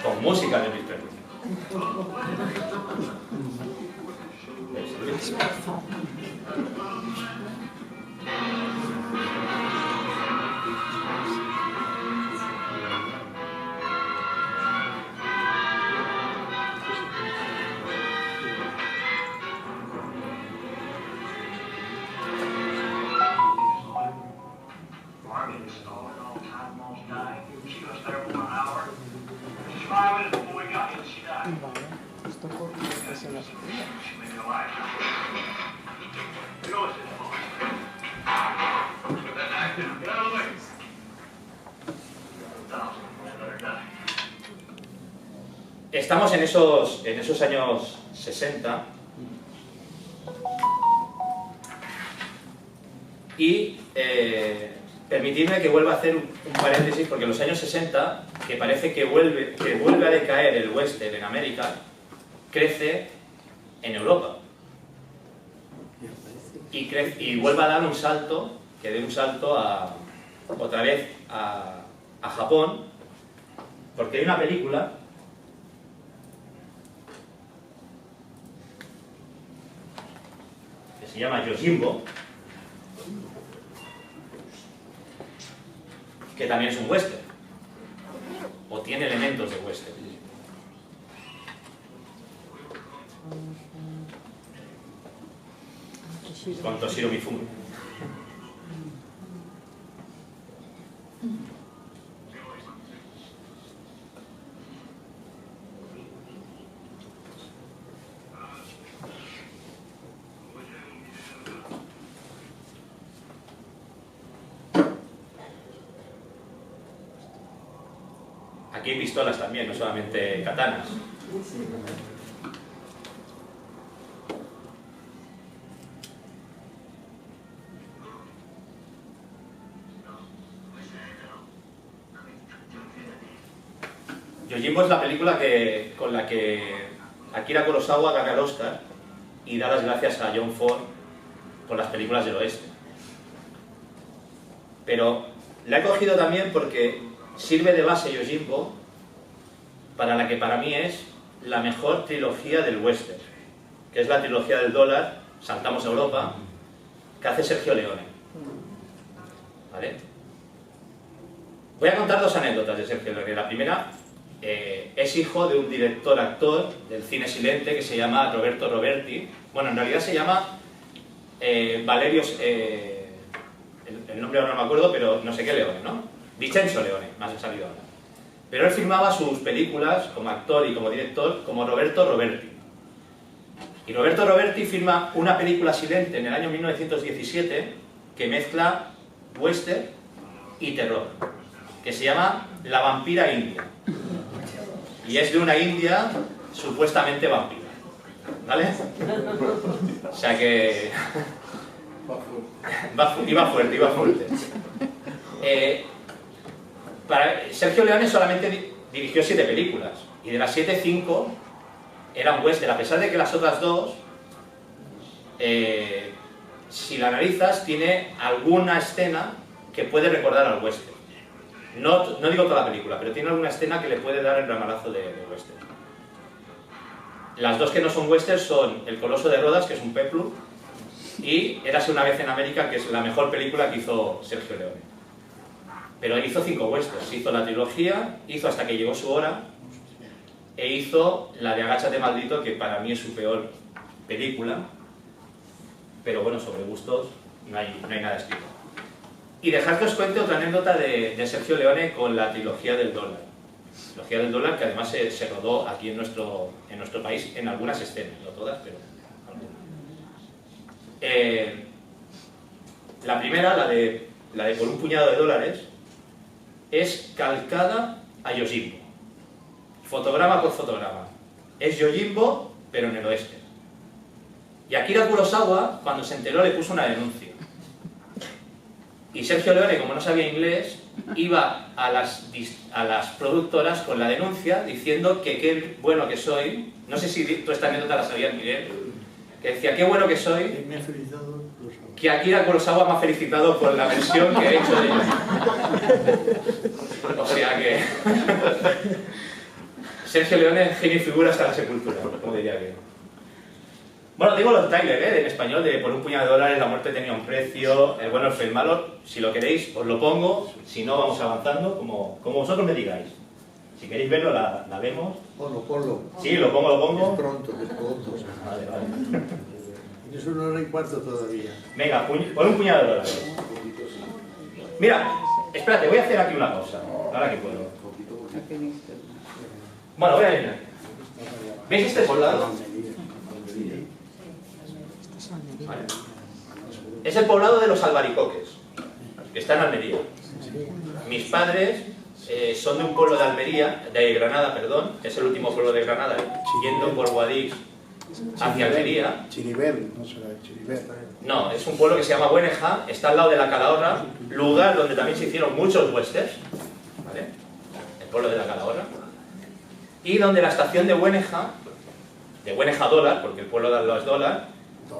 Con música de Elvis Presley. Esto porque se las pilla. Estamos en esos años 60 y permitidme que vuelva a hacer un paréntesis porque en los años 60, que parece que vuelve a decaer el western en América, crece en Europa y vuelve a dar un salto, que dé un salto otra vez a Japón, porque hay una película que se llama Yojimbo, que también es un western, o tiene elementos de western. Con Toshiro Mifune. Aquí hay pistolas también, no solamente katanas. Yojimbo es la película con la que Akira Kurosawa gana el Oscar y da las gracias a John Ford por las películas del oeste. Pero la he cogido también porque sirve de base Yojimbo para la que para mí es la mejor trilogía del western, que es la trilogía del dólar, Saltamos a Europa, que hace Sergio Leone. ¿Vale? Voy a contar 2 anécdotas de Sergio Leone. La primera, es hijo de un director-actor del cine silente que se llama Roberto Roberti. Bueno, en realidad se llama Valerio, el nombre ahora no me acuerdo, pero no sé qué Leone, ¿no? Vincenzo Leone, más ha salido ahora. Pero él filmaba sus películas como actor y como director como Roberto Roberti. Y Roberto Roberti filma una película silente en el año 1917 que mezcla western y terror, que se llama La vampira india. Y es de una india supuestamente vampira. ¿Vale? O sea que... iba fuerte. Sergio Leone solamente dirigió 7 películas. Y de las 7, 5 eran western. A pesar de que las otras 2, si la analizas, tiene alguna escena que puede recordar al western. No digo toda la película, pero tiene alguna escena que le puede dar el ramalazo de western. Las 2 que no son western son El Coloso de Rodas, que es un peplum, y Érase una vez en América, que es la mejor película que hizo Sergio Leone. Pero hizo 5 westerns, hizo la trilogía, hizo Hasta que llegó su hora, e hizo la de Agáchate maldito, que para mí es su peor película, pero bueno, sobre gustos no hay nada escrito. Y dejad que os cuente otra anécdota de Sergio Leone con la trilogía del dólar. La trilogía del dólar, que además se rodó aquí en nuestro país en algunas escenas, no todas, pero algunas. La primera, la de Por un puñado de dólares, es calcada a Yojimbo. Fotograma por fotograma. Es Yojimbo, pero en el oeste. Y Akira Kurosawa, cuando se enteró, le puso una denuncia. Y Sergio Leone, como no sabía inglés, iba a las productoras con la denuncia diciendo que qué bueno que soy. No sé si tú esta anécdota la sabías, Miguel. Que decía, qué bueno que soy, Me ha felicitado que Akira Kurosawa me ha felicitado por la versión que he hecho de ellos. O sea que... Sergio Leone, genio y figura hasta la sepultura, como diría que... Bueno, digo los trailers, en español, de Por un puñado de dólares, La muerte tenía un precio, El bueno, el feo y el malo. Si lo queréis, os lo pongo. Si no, vamos avanzando, como vosotros me digáis. Si queréis verlo, la vemos. Ponlo. Sí, lo pongo. Es pronto. Vale. Es 1:15 todavía. Venga, por un puñado de dólares. Mira, espérate, voy a hacer aquí una cosa. Ahora que puedo. Bueno, voy a ir. ¿Veis este poblado? Vale. Es el poblado de los albaricoques, que está en Almería. Mis padres son de un pueblo de Granada, perdón. Es el último pueblo de Granada, yendo por Guadix hacia Almería. Chiribel, no será Chiribel. No, es un pueblo que se llama Bueneja, está al lado de la Calahorra, lugar donde también se hicieron muchos westerns, ¿vale? El pueblo de la Calahorra. Y donde la estación de Bueneja Dólar, porque el pueblo de al lado es Dólar,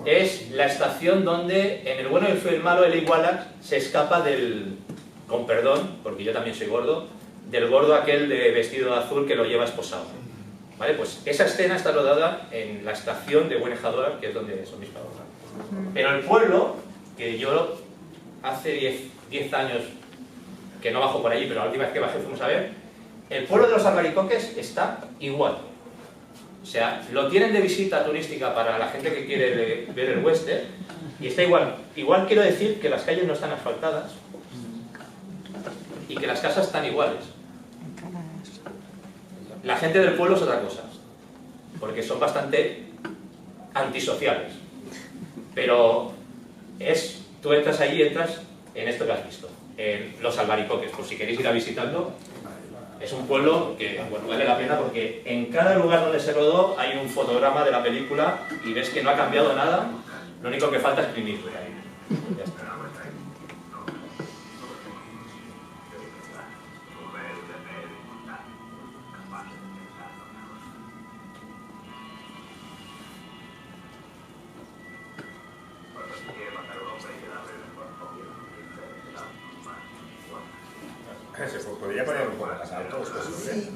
es la estación donde en El bueno, el feo y el malo, el Iguala se escapa del, con perdón, porque yo también soy gordo, del gordo aquel de vestido de azul que lo lleva esposado. ¿Vale? Pues esa escena está rodada en la estación de Bueneja Dólar, que es donde son mis padres. Pero el pueblo, que yo hace 10 años que no bajo por allí, pero la última vez que bajé fuimos a ver, el pueblo de los albaricoques está igual. O sea, lo tienen de visita turística para la gente que quiere ver el western y está igual. Igual quiero decir que las calles no están asfaltadas y que las casas están iguales. La gente del pueblo es otra cosa, porque son bastante antisociales. Pero tú entras allí y entras en esto que has visto, en los albaricoques, por si queréis ir a visitarlo. Es un pueblo que, bueno, vale la pena porque en cada lugar donde se rodó hay un fotograma de la película y ves que no ha cambiado nada, lo único que falta es imprimir. Ya está. Se podría poner un poco más alto, ¿es posible?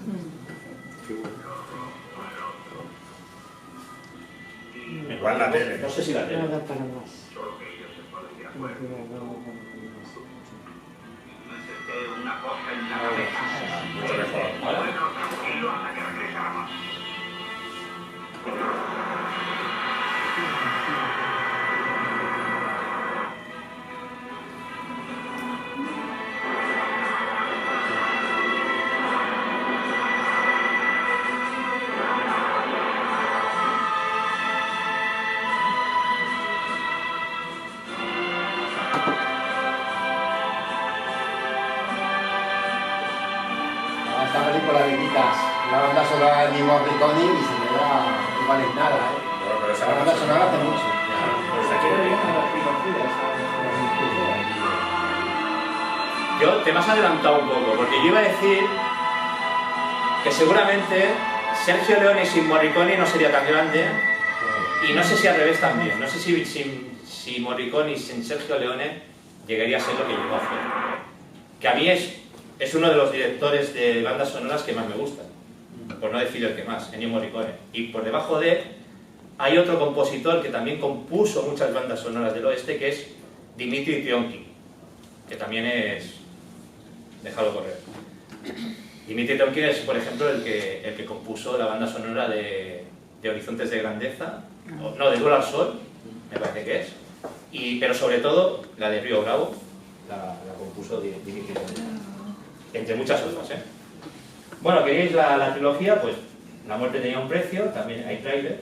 Igual la tele. No sé si la tele. Nada para más. Una cosa en la cabeza. Mucho mejor. ¿Ahora? Bueno, tranquilo hasta que regresamos. Esta película le quitas la banda sonora de Morricone y se me da igual en nada, ¿eh? Bueno, pero esa La banda sonora hace mucho. Pues aquí Te me has adelantado un poco, porque yo iba a decir que seguramente Sergio Leone sin Morricone no sería tan grande, y no sé si al revés también. No sé si Morricone sin Sergio Leone llegaría a ser lo que llegó a hacer. Que a mí es uno de los directores de bandas sonoras que más me gustan, por no decir el que más, Ennio Morricone. Y por debajo de él hay otro compositor que también compuso muchas bandas sonoras del oeste, que es Dimitri Tiomkin, que también es... Déjalo correr. Dimitri Tonkin es, por ejemplo, el que compuso la banda sonora de Horizontes de Grandeza, no, de Duelo al Sol, me parece que es, pero sobre todo la de Río Bravo, la compuso Dimitri Tonkin, entre muchas otras, ¿eh? Bueno, ¿queréis la trilogía? Pues La muerte tenía un precio, también hay tráiler.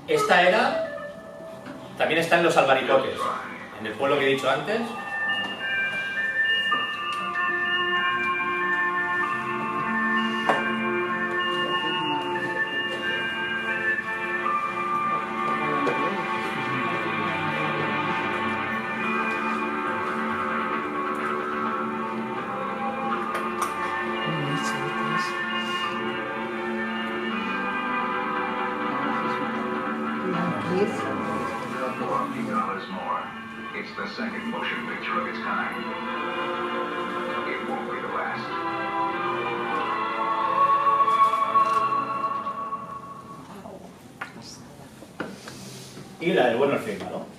Esta era... También está en los albaricoques, en el pueblo que he dicho antes. Y la del bueno, el fin, ¿no?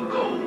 Don't Go.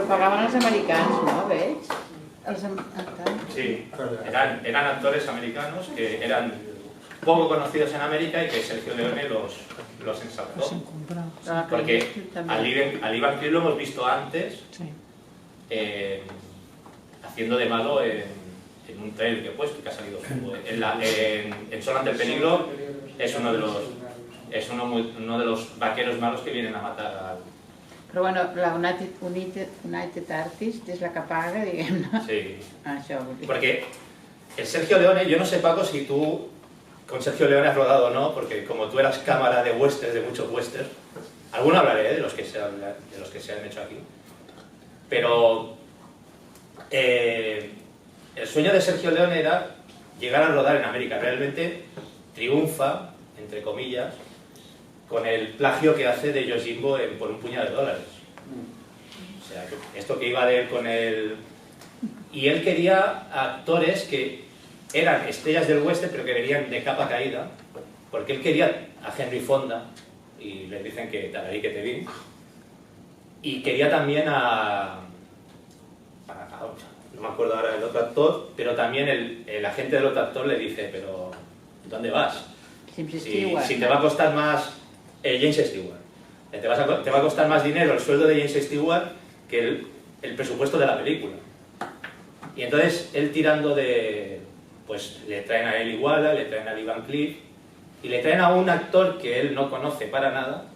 Pagaven els americans, no? Veig? Sí, eran actores americanos que eran poco conocidos en América y que Sergio Leone los ensalzó. Porque al Ivan Cliff lo hemos visto antes haciendo de malo en un trailer que he puesto, que ha salido en Solo ante el peligro. Es uno de los vaqueros malos que vienen a matar al... Però bueno, la United Artists és la que paga, diguem-ne. Sí. Això vol dir. Porque el Sergio Leone, yo no sé, Paco, si tú con Sergio Leone has rodado o no, porque como tú eras cámara de westerns, de muchos westerns, alguno hablaré de los que se han hecho aquí. Pero el sueño de Sergio Leone era llegar a rodar en América. Realmente triunfa, entre comillas, con el plagio que hace de Yojimbo por un puñado de dólares. O sea, esto que iba de él con el... Y él quería actores que eran estrellas del western, pero que venían de capa caída, porque él quería a Henry Fonda, y le dicen que Tararí que te vi, y quería también no me acuerdo ahora del otro actor, pero también el agente del otro actor le dice, pero ¿dónde vas? Si te va a costar más... James Stewart. Te va a costar más dinero el sueldo de James Stewart que el presupuesto de la película. Y entonces él tirando de... Pues le traen a Eli Wallach, le traen a Ivan Cliff y le traen a un actor que él no conoce para nada,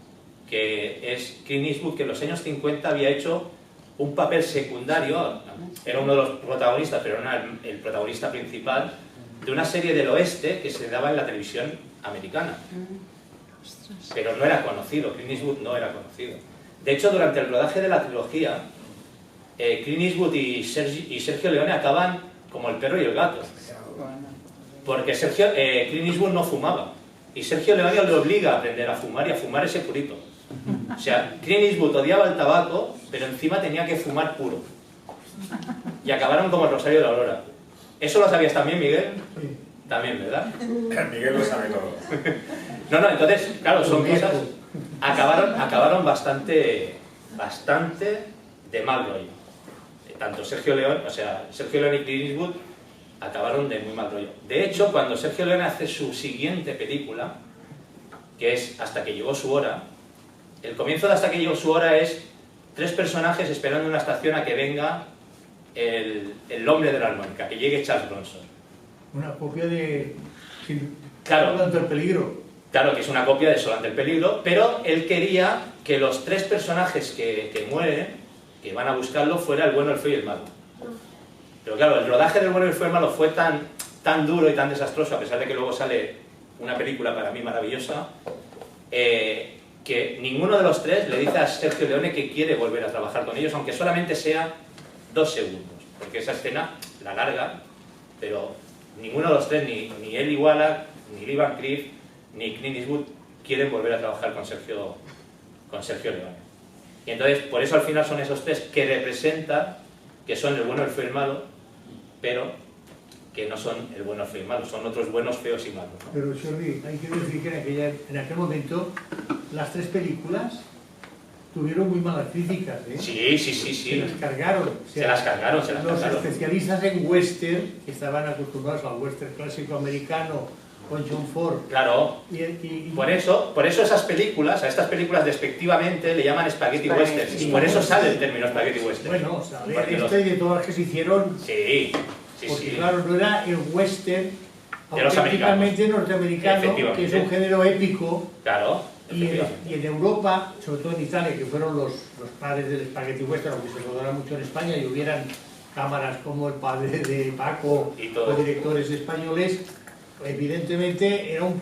que es Clint Eastwood, que en los años 50 había hecho un papel secundario, era uno de los protagonistas, pero no el protagonista principal, de una serie del oeste que se daba en la televisión americana. Pero no era conocido, Clint Eastwood no era conocido. De hecho, durante el rodaje de la trilogía, Clint Eastwood y Sergio Leone acaban como el perro y el gato. Porque Clint Eastwood no fumaba. Y Sergio Leone le obliga a aprender a fumar y a fumar ese purito. O sea, Clint Eastwood odiaba el tabaco, pero encima tenía que fumar puro. Y acabaron como el Rosario de la Aurora. ¿Eso lo sabías también, Miguel? Sí. También, ¿verdad? Miguel lo sabe todo. No, entonces, claro, son cosas... Acabaron bastante de mal rollo. Tanto Sergio Leone y Clint Eastwood acabaron de muy mal rollo. De hecho, cuando Sergio Leone hace su siguiente película, que es Hasta que llegó su hora, el comienzo de Hasta que llegó su hora es 3 personajes esperando en una estación a que venga el hombre de la armónica, que llegue Charles Bronson. Una copia de... Claro. Solo ante el peligro. Claro, que es una copia de Solo ante el peligro, pero él quería que los 3 personajes que mueren, que van a buscarlo, fuera el bueno, el feo y el malo. Pero claro, el rodaje del bueno, el feo y el malo fue tan duro y tan desastroso, a pesar de que luego sale una película para mí maravillosa, que ninguno de los 3 le dice a Sergio Leone que quiere volver a trabajar con ellos, aunque solamente sea 2 segundos, porque esa escena la larga, pero ninguno de los 3, ni Eli Wallach, ni Ivan Cliff, ni Clint Eastwood quieren volver a trabajar con Sergio Leone. Y entonces, por eso al final son esos 3 que representan que son el bueno, el feo y el malo, pero que no son el bueno, el feo y el malo, son otros buenos, feos y malos, ¿no? Pero Jordi, hay que decir que en aquel momento las 3 películas tuvieron muy malas críticas, ¿eh? Sí, sí, sí, Se sí. las cargaron. O Se sea, las cargaron, se las los cargaron. especialistas en western, que estaban acostumbrados al western clásico americano, con John Ford. Claro. Por eso esas películas, a estas películas despectivamente le llaman spaghetti westerns. Y por eso sale el término spaghetti western. Bueno, o sea, Porque de esta y de todas las que se hicieron. Sí, sí, Porque sí. claro, no era el western De los auténticamente norteamericano, Efectivamente. que es un género épico. Claro, Y en Europa, sobre todo en Italia, que fueron los padres del spaghetti western, aunque se rodara mucho en España y hubieran cámaras como el padre de Paco o directores españoles, evidentemente era un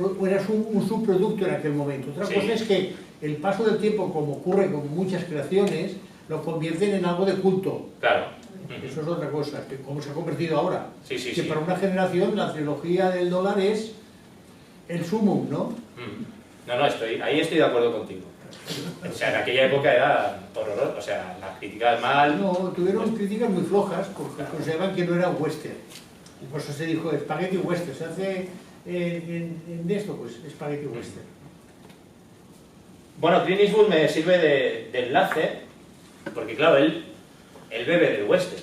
subproducto en aquel momento. Otra cosa es que el paso del tiempo, como ocurre con muchas creaciones, lo convierten en algo de culto. Claro. Eso es otra cosa, que como se ha convertido ahora. Sí, sí, que sí. para una generación la trilogía del dólar es el sumum, ¿no? No, ahí estoy de acuerdo contigo. O sea, en aquella época era horroroso, o sea, las críticas mal... No, tuvieron críticas muy flojas porque consideraban que no era western. Y por eso se dijo spaghetti western. Se hace en esto, pues spaghetti western. Bueno, Clint Eastwood me sirve de enlace, porque claro, él bebe del western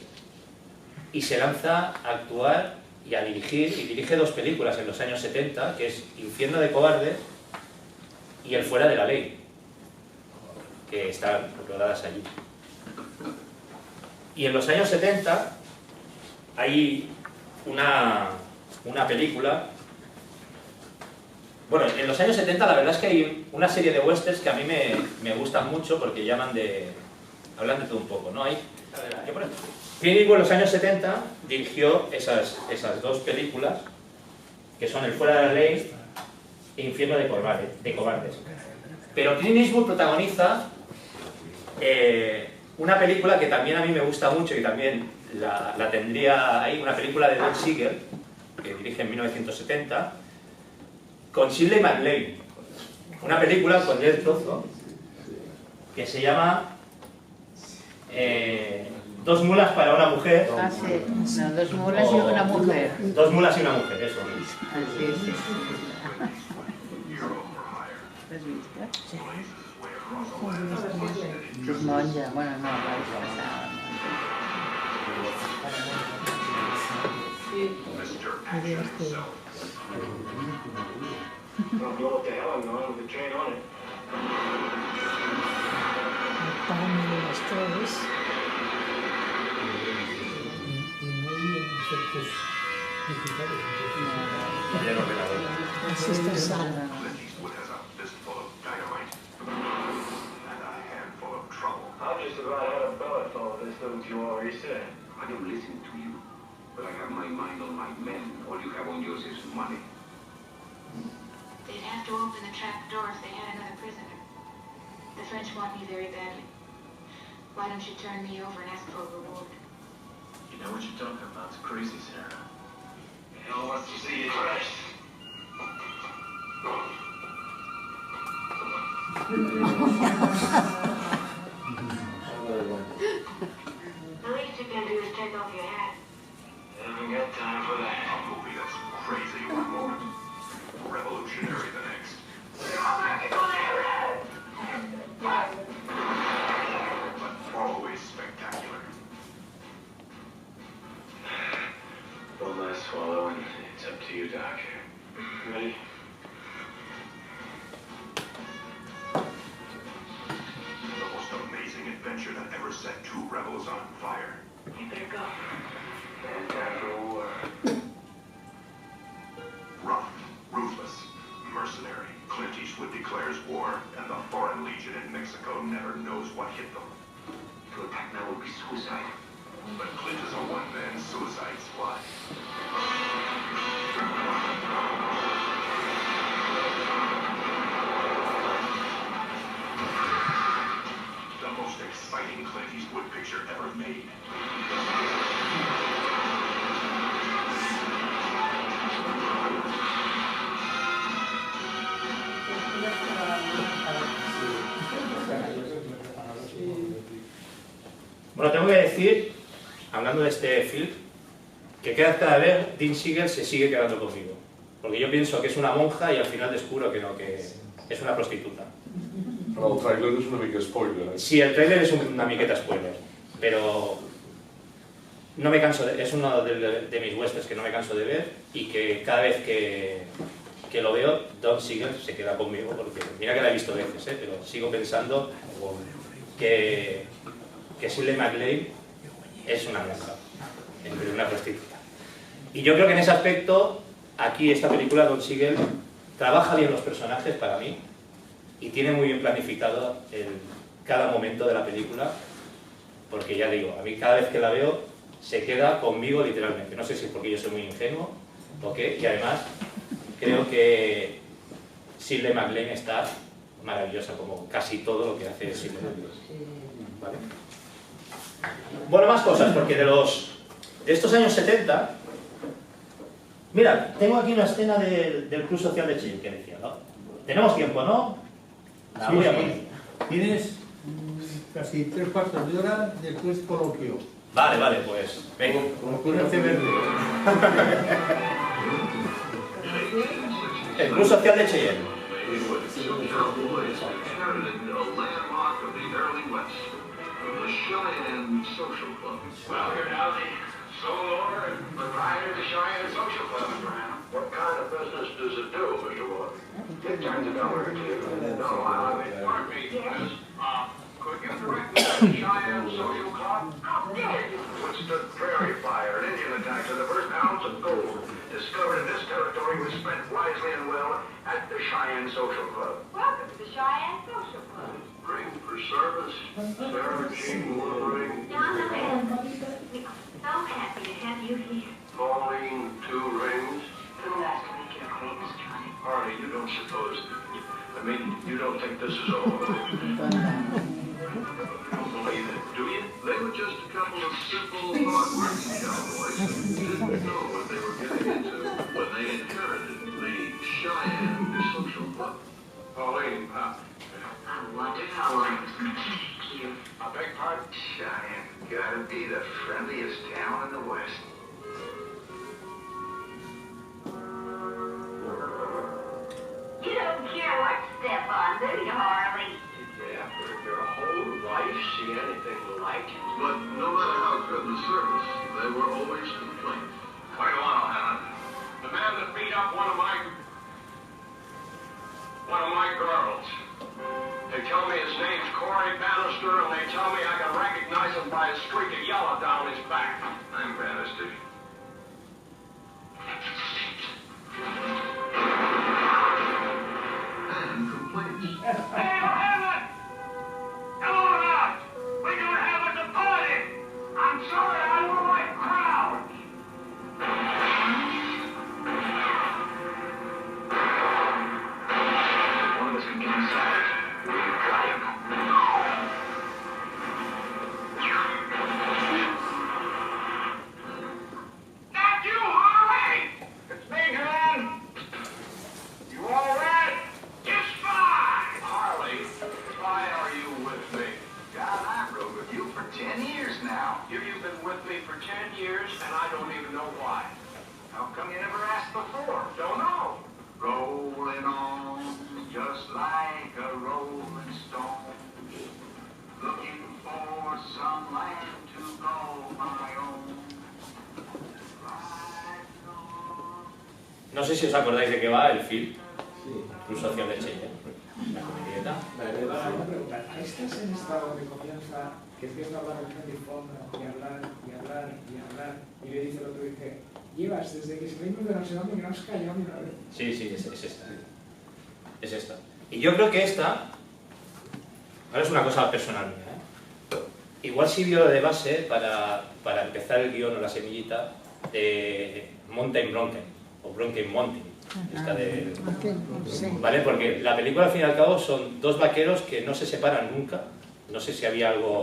y se lanza a actuar y a dirigir, y dirige dos películas en los años 70, que es Infierno de cobardes y El fuera de la ley, que están rodadas allí. Y en los años 70 hay una película. Bueno, en los años 70 la verdad es que hay una serie de westerns que a mí me gustan mucho porque hablan de todo un poco, ¿no? Clint Eastwood en los años 70 dirigió esas dos películas, que son El fuera de la ley e Infierno de cobardes. Pero Clint Eastwood protagoniza una película que también a mí me gusta mucho y también la tendría ahí, una película de Don Siegel, que dirige en 1970, con Shirley MacLaine. Una película con Del Trozo que se llama Dos mulas para una mujer. Ah, sí. No, dos mulas y una mujer. Dos mulas y una mujer, eso. Así es. ¿Lo has visto? Sí. Es monja. Bueno, no, la vez pasada. Muy divertido. Para mí de las tres. Y no hay efectos digitales. Así está sana. I've just about had a belly full of this, don't you already said? I don't listen to you, but I have my mind on my men. All you have on yours is money. They'd have to open the trap door if they had another prisoner. The French want me very badly. Why don't you turn me over and ask for a reward? You know what you're talking about? It's crazy, Sarah. Hell wants to see you dressed. The least you can do is take off your hat. I haven't got time for that. A movie that's crazy one moment, revolutionary the next. But always spectacular. One last swallow and it's up to you, Doc. Ready? The most amazing adventure that ever set two rebels on fire. You better go. And time for a war. Rough, ruthless, mercenary. Clint Eastwood declares war, and the Foreign Legion in Mexico never knows what hit them. To attack now would be suicide. But Clint is a one-man suicide squad. The most exciting Clint Eastwood picture ever made. Bueno, tengo que decir, hablando de este film, que cada vez Dean Siegel se sigue quedando conmigo. Porque yo pienso que es una monja y al final descubro que no, que es una prostituta. Però el tràiler és una mica spoiler, eh? Sí, el trailer es una miqueta spoiler, pero no me canso es uno de mis westerns que no me canso de ver y que cada vez que lo veo, Don Siegel se queda conmigo, porque mira que la he visto veces, pero sigo pensando que Shirley MacLaine es una monja, una prostituta. Y yo creo que en ese aspecto, aquí esta película, Don Siegel trabaja bien los personajes para mí y tiene muy bien planificado cada momento de la película, porque ya digo, a mí cada vez que la veo se queda conmigo literalmente. No sé si es porque yo soy muy ingenuo o qué, y además creo que Shirley MacLaine está maravillosa, como casi todo lo que hace Shirley MacLaine. ¿Vale? Bueno, más cosas, porque de estos años 70... Mira, tengo aquí una escena del Club Social de Chile que decía, ¿no? Tenemos tiempo, ¿no? La voy a poner. Tienes casi 3/4 de hora después coloquio. Vale, vale, pues venga. Coloquio verde. El Club Social de Cheyenne. The Cheyenne Social Club. Well, here now, the sole owner and proprietor of the Cheyenne Social Club. What kind of business does it do, Mr. Wood? It turns $1 or $2. No, I mean, pardon me, miss. Could you direct me to the Cheyenne Social Club? How dare you? Withstood prairie fire and Indian attacks and the first ounce of gold discovered in this territory was spent wisely and well at the Cheyenne Social Club. Welcome to the Cheyenne Social Club. Ring for service, Sarah Jean Wolverine. So happy to have you here. Pauline, 2 rings. So nice to make your acquaintance, Johnny. Arnie, you don't suppose... I mean, you don't think this is all... You don't believe it, do you? They were just a couple of simple, hard-working cowboys who didn't know what they were getting into when they inherited the Cheyenne Social Club. Pauline, I wondered how I was going to take you. I beg pardon? Cheyenne, gotta be the friendliest town in the West. You don't care what step on, do you, Harley? Yeah, for your whole life, see anything like it. But no matter how good the service, there were always complaints. What do you want, O'Hanlon? The man that beat up one of my girls. They tell me his name's Corey Bannister, and they tell me I can recognize him by a streak of yellow down his back. I'm Bannister. And complaints. Hey, O'Hanlon! Come on out! We're gonna have us a party! I'm sorry I don't like crowds! One of us can get inside. We've got him. Not you, Harley! It's me, man! You all right? Just fine! Harley, why are you with me? God, I rode with you for 10 years now. You've been with me for 10 years, and I don't even know why. How come you never asked before? Don't know. Rolling on, just like a rolling stone. Looking for some land to call my own. No sé si os acordáis de qué va el film, Club Social de Cheyenne, la comedieta. Una pregunta, ¿estás en estado de confianza que empieza a hablar con Henry Fonda y hablar y hablar y hablar y le dice el otro, dice, llevas desde que salimos de no sé dónde que no has callado ni una vez? Sí, es esta. Es esta. Y yo creo que esta, ahora es una cosa personal mía, igual sirvió de base para empezar el guión o la semillita de Mountain Bronco, o Bronco Mountain, ¿vale? Porque la película al fin y al cabo son dos vaqueros que no se separan nunca, no sé si había algo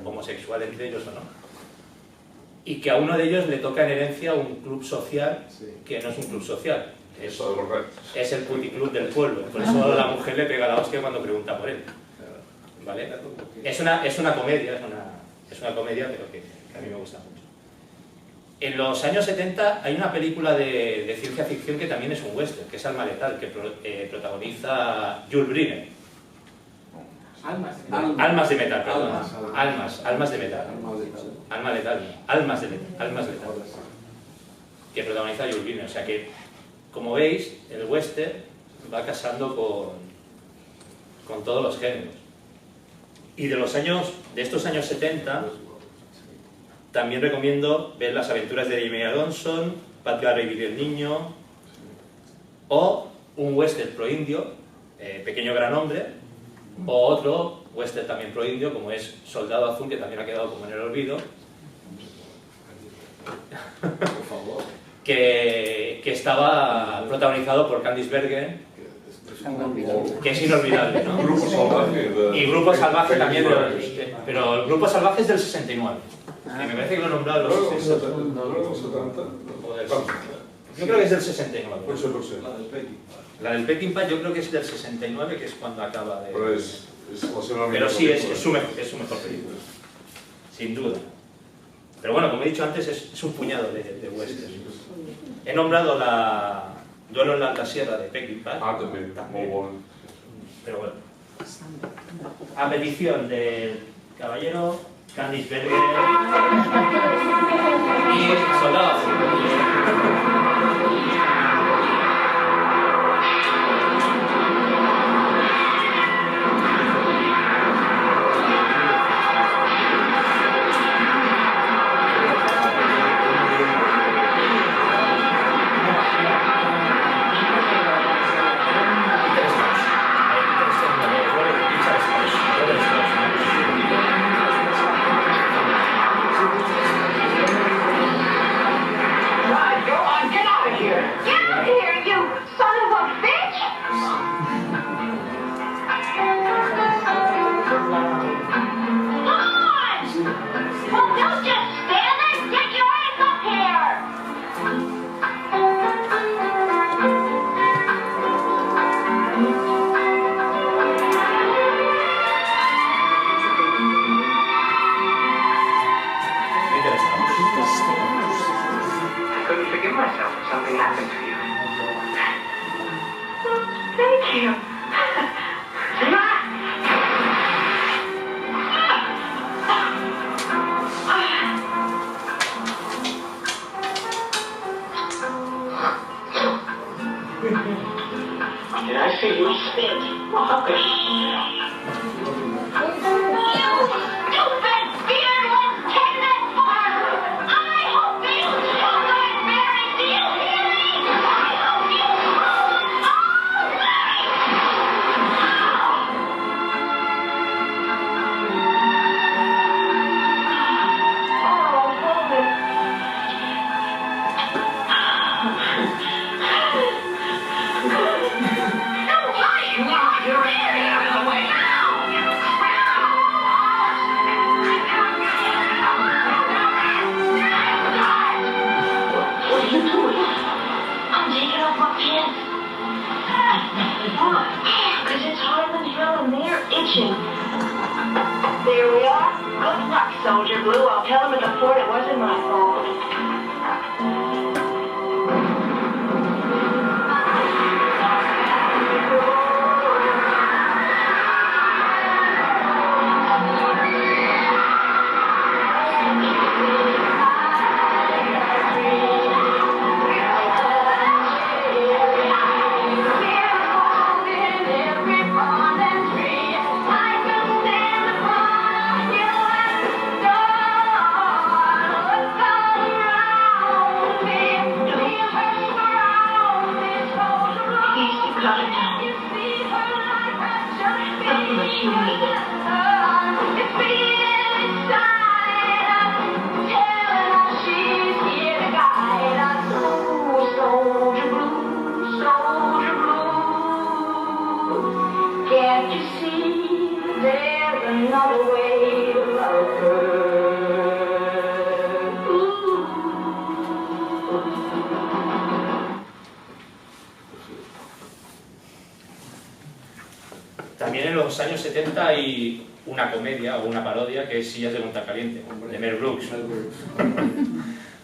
homosexual entre ellos o no, y que a uno de ellos le toca en herencia un club social que no es un club social, es el puticlub del pueblo, por eso la mujer le pega la hostia cuando pregunta por él, ¿vale? Es una comedia, pero que a mí me gusta mucho. En los años 70 hay una película de ciencia ficción que también es un western, que es Alma Letal, que protagoniza Jules Briner. Almas de metal, perdón. Almas de metal. Alma letal. Almas de metal. Almas letal. Que protagoniza Jules Verne. O sea que, como veis, el western va casando con todos los géneros. Y de estos años 70, también recomiendo ver Las aventuras de Jimmy Alonso, Pat Garrett y Billy el Niño, o un western pro-indio, Pequeño Gran Hombre, o otro western también pro-indio, como es Soldado Azul, que también ha quedado como en el olvido, Por favor. que estaba protagonizado por Candice Bergen, que es inolvidable, ¿no? Grupo Salvaje. Y Grupo Salvaje también, pero el Grupo Salvaje es del 69. Y me parece que lo he nombrado en los 60. Yo creo que es del 69. Pues no sé. La del Peckinpah yo creo que es del 69, que es cuando acaba de... Pero Pero sí, es su mejor película. Sin duda. Pero bueno, como he dicho antes, es un puñado de westerns. He nombrado la Duelo en la Alta Sierra de Peckinpah. Ah, también. Muy bueno. Pero bueno. A petición del caballero Candice Bergen y Soldado Azul. También en los años 70 hay una comedia o una parodia que es Sillas de Montacaliente, de Mel Brooks.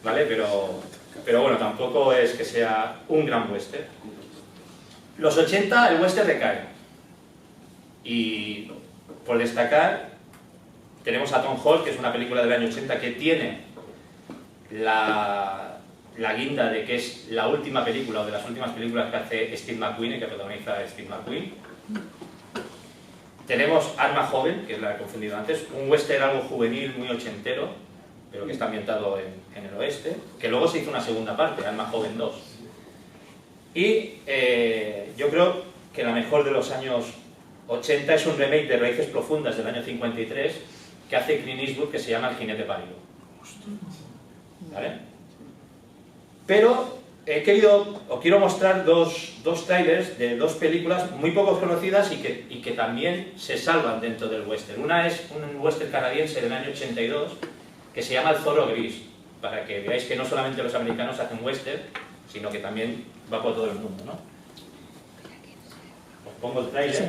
¿Vale? Pero bueno, tampoco es que sea un gran western. Los 80 el western decae. Y por destacar, tenemos a Tom Hall, que es una película del año 80 que tiene la guinda de que es la última película o de las últimas películas que hace Steve McQueen y que protagoniza Steve McQueen. Tenemos Arma Joven, que es la que he confundido antes, un western algo juvenil, muy ochentero, pero que está ambientado en el oeste, que luego se hizo una segunda parte, Arma Joven 2. Y yo creo que la mejor de los años 80 es un remake de Raíces Profundas del año 53 que hace Clint Eastwood, que se llama El jinete pálido. ¿Vale? Pero quiero mostrar dos trailers de dos películas muy poco conocidas y que también se salvan dentro del western. Una es un western canadiense del año 82 que se llama El zorro gris, para que veáis que no solamente los americanos hacen western, sino que también va por todo el mundo, ¿no? Os pongo el trailer. Sí.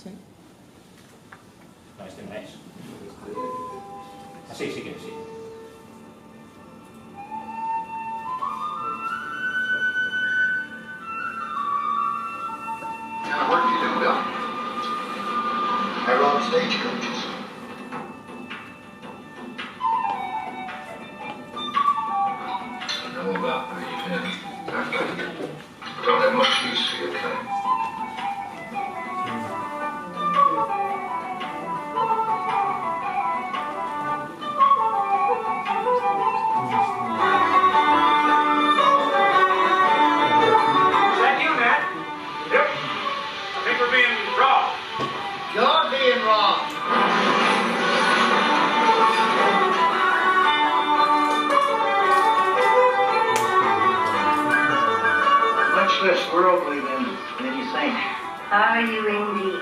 Sí. No, este no es. Ah, sí, sí que sí. What kind of work do you do, Bill? I rob stagecoaches. I know about where you've been. I don't have much use for your kind. Is that you, Matt? Yep. I think we're being robbed. You're being robbed. Much less worldly than you think. Are you indeed?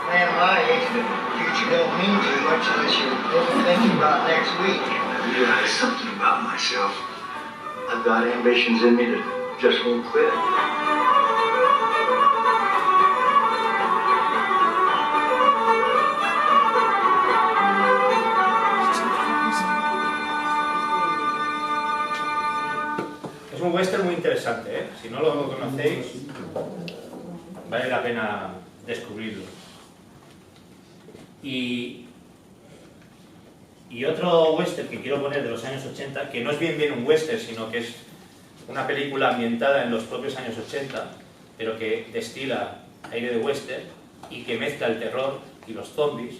Man my age, the future don't mean too much unless you're only thinking about next week. I realize something about myself. I've got ambitions in me that just won't quit. Es un western muy interesante, ¿eh? Si no lo conocéis, vale la pena descubrirlo. Y otro western que quiero poner de los años 80, que no es bien un western, sino que es una película ambientada en los propios años 80, pero que destila aire de western y que mezcla el terror y los zombies.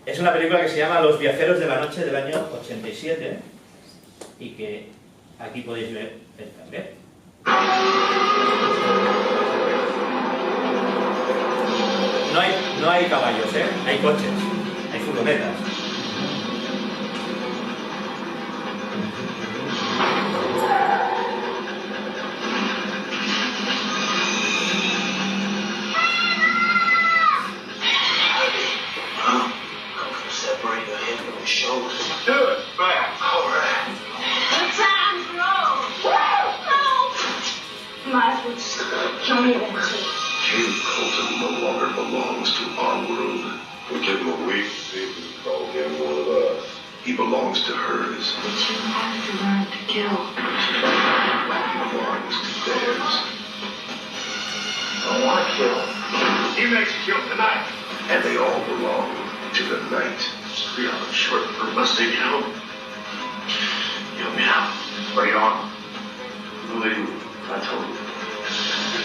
Es una película que se llama Los viajeros de la noche del año 87 y que aquí podéis ver el trailer. No hay caballos, ¿eh? Hay coches, hay furgonetas. Separate your head from your shoulders. Do it fast. All right. The time's low. No! Might as well just kill me then, too. Caleb Colton no longer belongs to our world. We give him a week to see if we can call him one of us. He belongs to hers. But you have to learn to kill. He belongs to theirs. I want to kill. He makes you kill tonight. And they all belong to the night. It's 3 hours short for a mistake, you know. Help me out. What are you on? Believe me, I told you.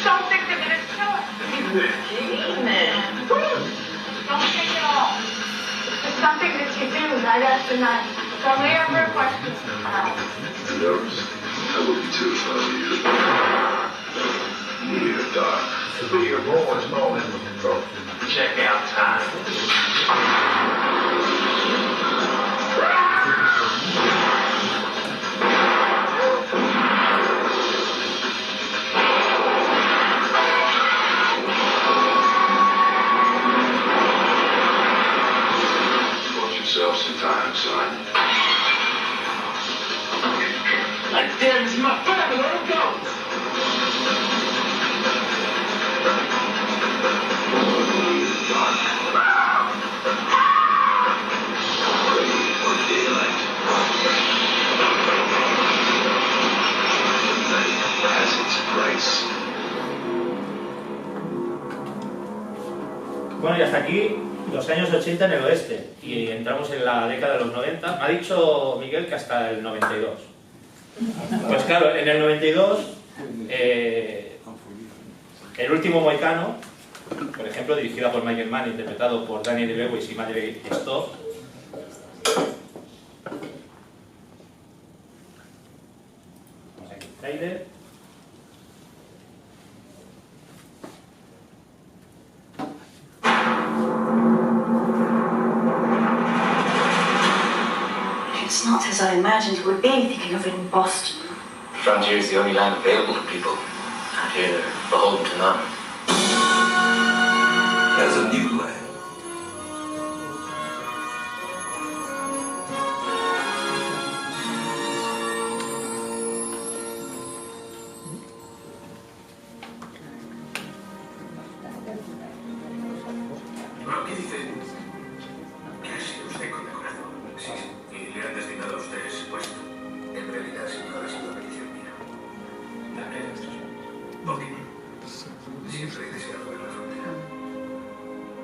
Don't think they're gonna kill us. Amen. Don't take it all. It's something that you do night after night. It's only ever a question of time. And nervous. I would be too if I were you. Neither dark. Who your boys know in control. Check out time. Bought yourself some time, son. Like dead is my family, let him go. Neither dark. Bueno, y hasta aquí los años 80 en el oeste. Y entramos en la década de los 90. Me ha dicho Miguel que hasta el 92. Pues claro, en el 92, El último mohicano, por ejemplo, dirigida por Michael Mann, interpretado por Daniel Lewis y Madeleine Stowe. Vamos aquí, trailer. It's not as I imagined it would be, thinking of it in Boston. Frontier is the only land available to people. Out here, they're beholden to none. As a new land. Aquí dice que ha sido usted condecorado. Sí, y le han destinado a usted ese puesto. En realidad, señor, ha sido una petición mía. ¿Por qué? Siempre he deseado ver la frontera.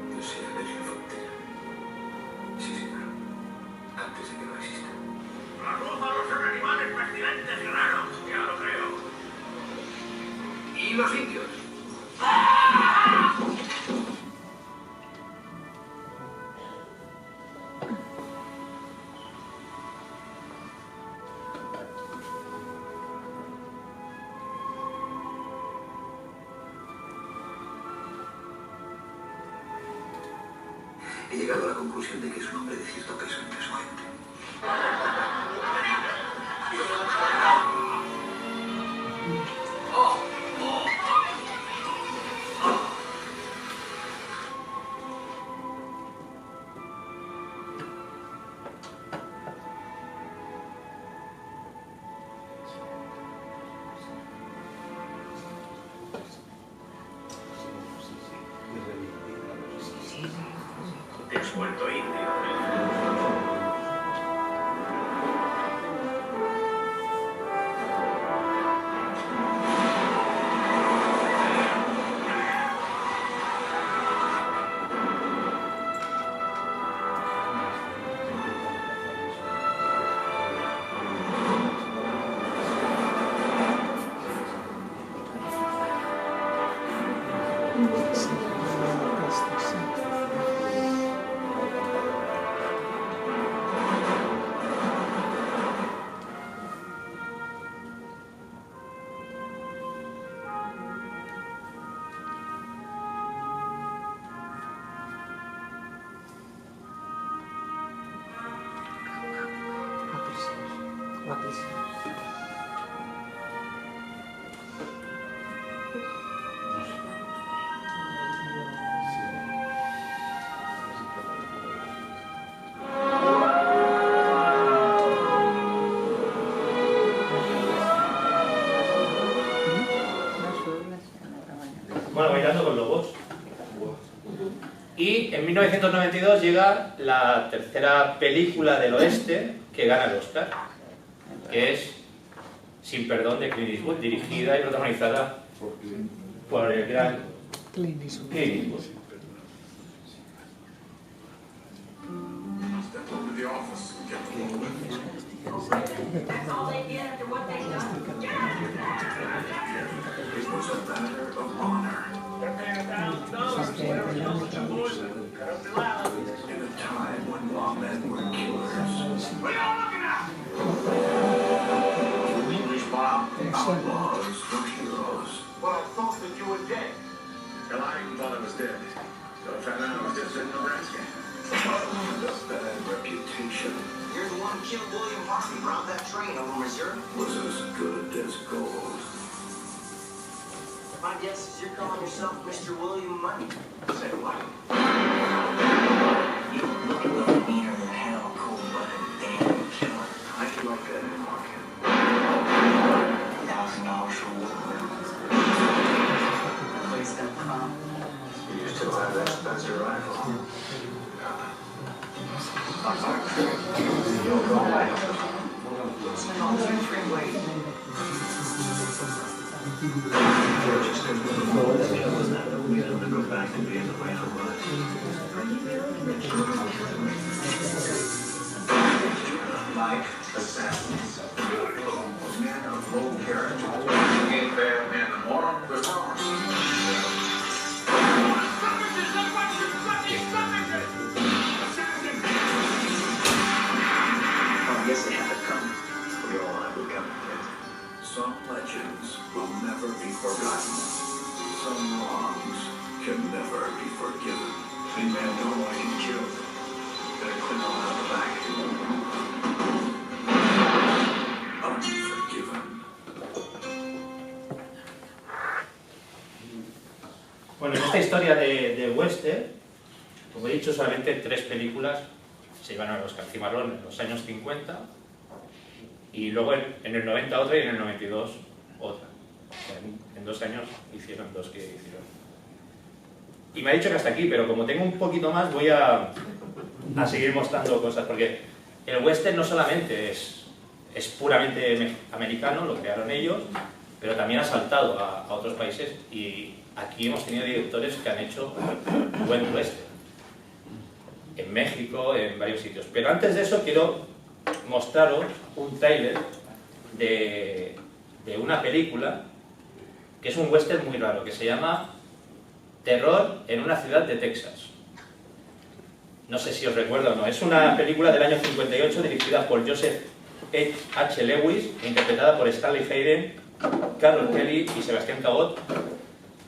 Desea ver la frontera. Sí, señor. Antes de que no exista. ¡Arroja a los animales pestilentes, claro! Ya lo creo. ¿Y los indios? He llegado a la conclusión de que es un hombre de cierto peso entre su gente. Te has vuelto indio. Bueno, Bailando con Lobos. Y en 1992 llega la tercera película del oeste que gana el Oscar, que es Sin Perdón de Clint Eastwood, dirigida y protagonizada por el gran Clint Eastwood. It was a matter of honor. In a time when lawmen were killers. What are you looking at? You English, Bob? Outlaws were heroes. Well, I thought that you were dead. Well, I thought I was dead. So I found out I was just in Nebraska. A bad reputation. You're the one who killed William Harvey, robbed that train over Missouri. Was as good as gold. My guess is you're calling yourself Mr. William Money. Say what? You look a little meaner than hell, cold-blooded damn killer. I can like that in market. $1,000 for war. Place that prom. You still have that Spencer rifle? Spend all your free weight. Just because we're the back to being the way I was. Like assassins, men of low character, ain't bad men no more, they're wrong. I guess they have it coming. We all have it coming. Some legends will never be forgotten. Some wrongs can never be forgiven. Big man don't like him killed. Better clean all out the back. Unforgiven. Bueno, en esta historia de western, como he dicho, solamente 3 películas se iban a los Cimarrón en los años 50, y luego en el 90 otra y en el 92 otra. O sea, en 2 años hicieron 2 que hicieron. Y me ha dicho que hasta aquí, pero como tengo un poquito más voy a seguir mostrando cosas, porque el western no solamente es puramente americano, lo crearon ellos, pero también ha saltado a otros países, y aquí hemos tenido directores que han hecho buen western. En México, en varios sitios. Pero antes de eso quiero mostraros un tráiler de una película que es un western muy raro, que se llama Terror en una ciudad de Texas. No sé si os recuerdo o no. Es una película del año 58 dirigida por Joseph H. Lewis e interpretada por Stanley Hayden, Carol Kelly y Sebastián Cabot,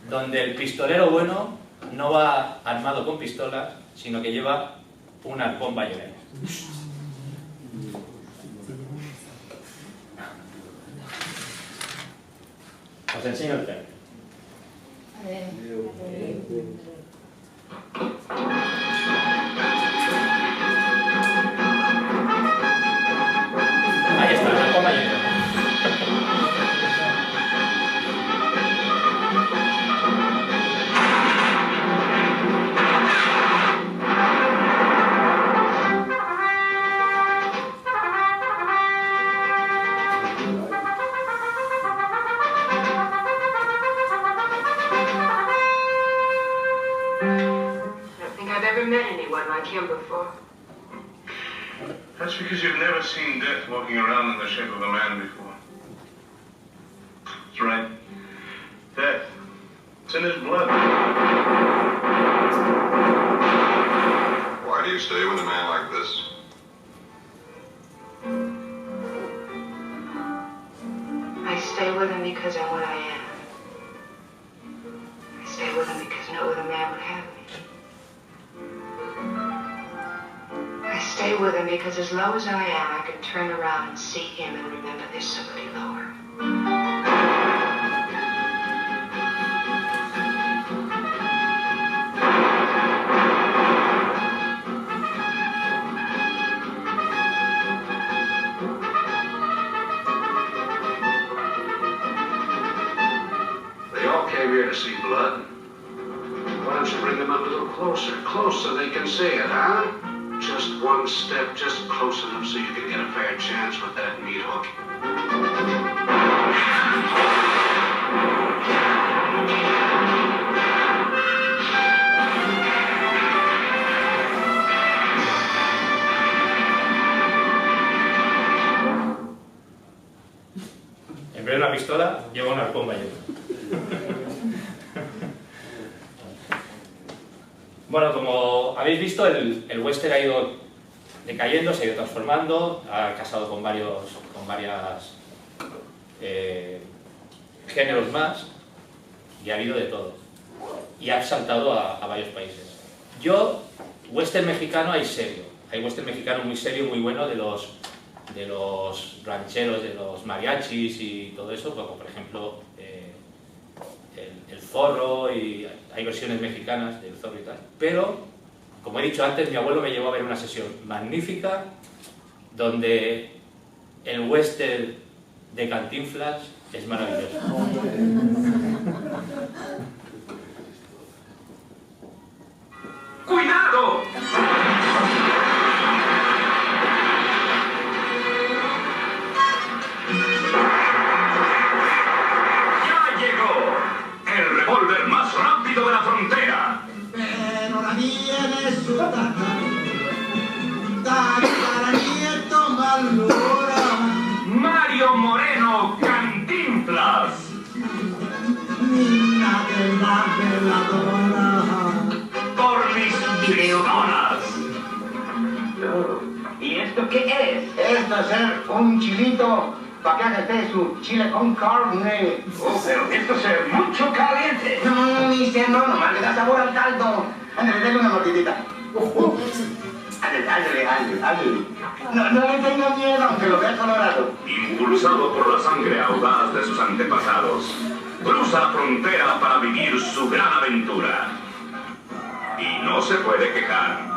donde el pistolero bueno no va armado con pistolas, sino que lleva un arpón bayonero. Os enseño el tren. Ahí está, el arpón bayonero. Him before. That's because you've never seen death walking around in the shape of a man before. That's right. Death. It's in his blood. Why do you stay with a man like this? I stay with him because I'm what I am. I stay with him because no other man would have me. I stay with him because as low as I am, I can turn around and see him and remember there's somebody lower. They all came here to see blood. Why don't you bring them a little closer? Closer, they can see it, huh? Just one step, just close enough so you can get a fair chance with that meat hook. En vez de una pistola, lleva un arpón bayonero. Bueno, como habéis visto, el western ha ido decayendo, se ha ido transformando, ha casado con varias géneros más, y ha habido de todo. Y ha saltado a varios países. Western mexicano hay serio. Hay western mexicano muy serio, muy bueno, de los rancheros, de los mariachis y todo eso, como por ejemplo el Zorro, y hay versiones mexicanas del Zorro y tal. Pero, como he dicho antes, mi abuelo me llevó a ver una sesión magnífica donde el western de Cantinflas es maravilloso. ¡Cuidado! ¡Ya llegó! El revólver más rápido de la frontera. Mario Moreno Cantinflas. Por mis pistolas. ¿Y esto qué es? Esto es ser un chilito para que haga su chile con carne. Oh, pero esto es mucho caliente. No, mister, no, nomás le da sabor al caldo. Ándale, dale una mordidita. Ándale. No le tenga miedo, aunque lo vea colorado. Impulsado por la sangre audaz de sus antepasados, cruza la frontera para vivir su gran aventura. Y no se puede quejar.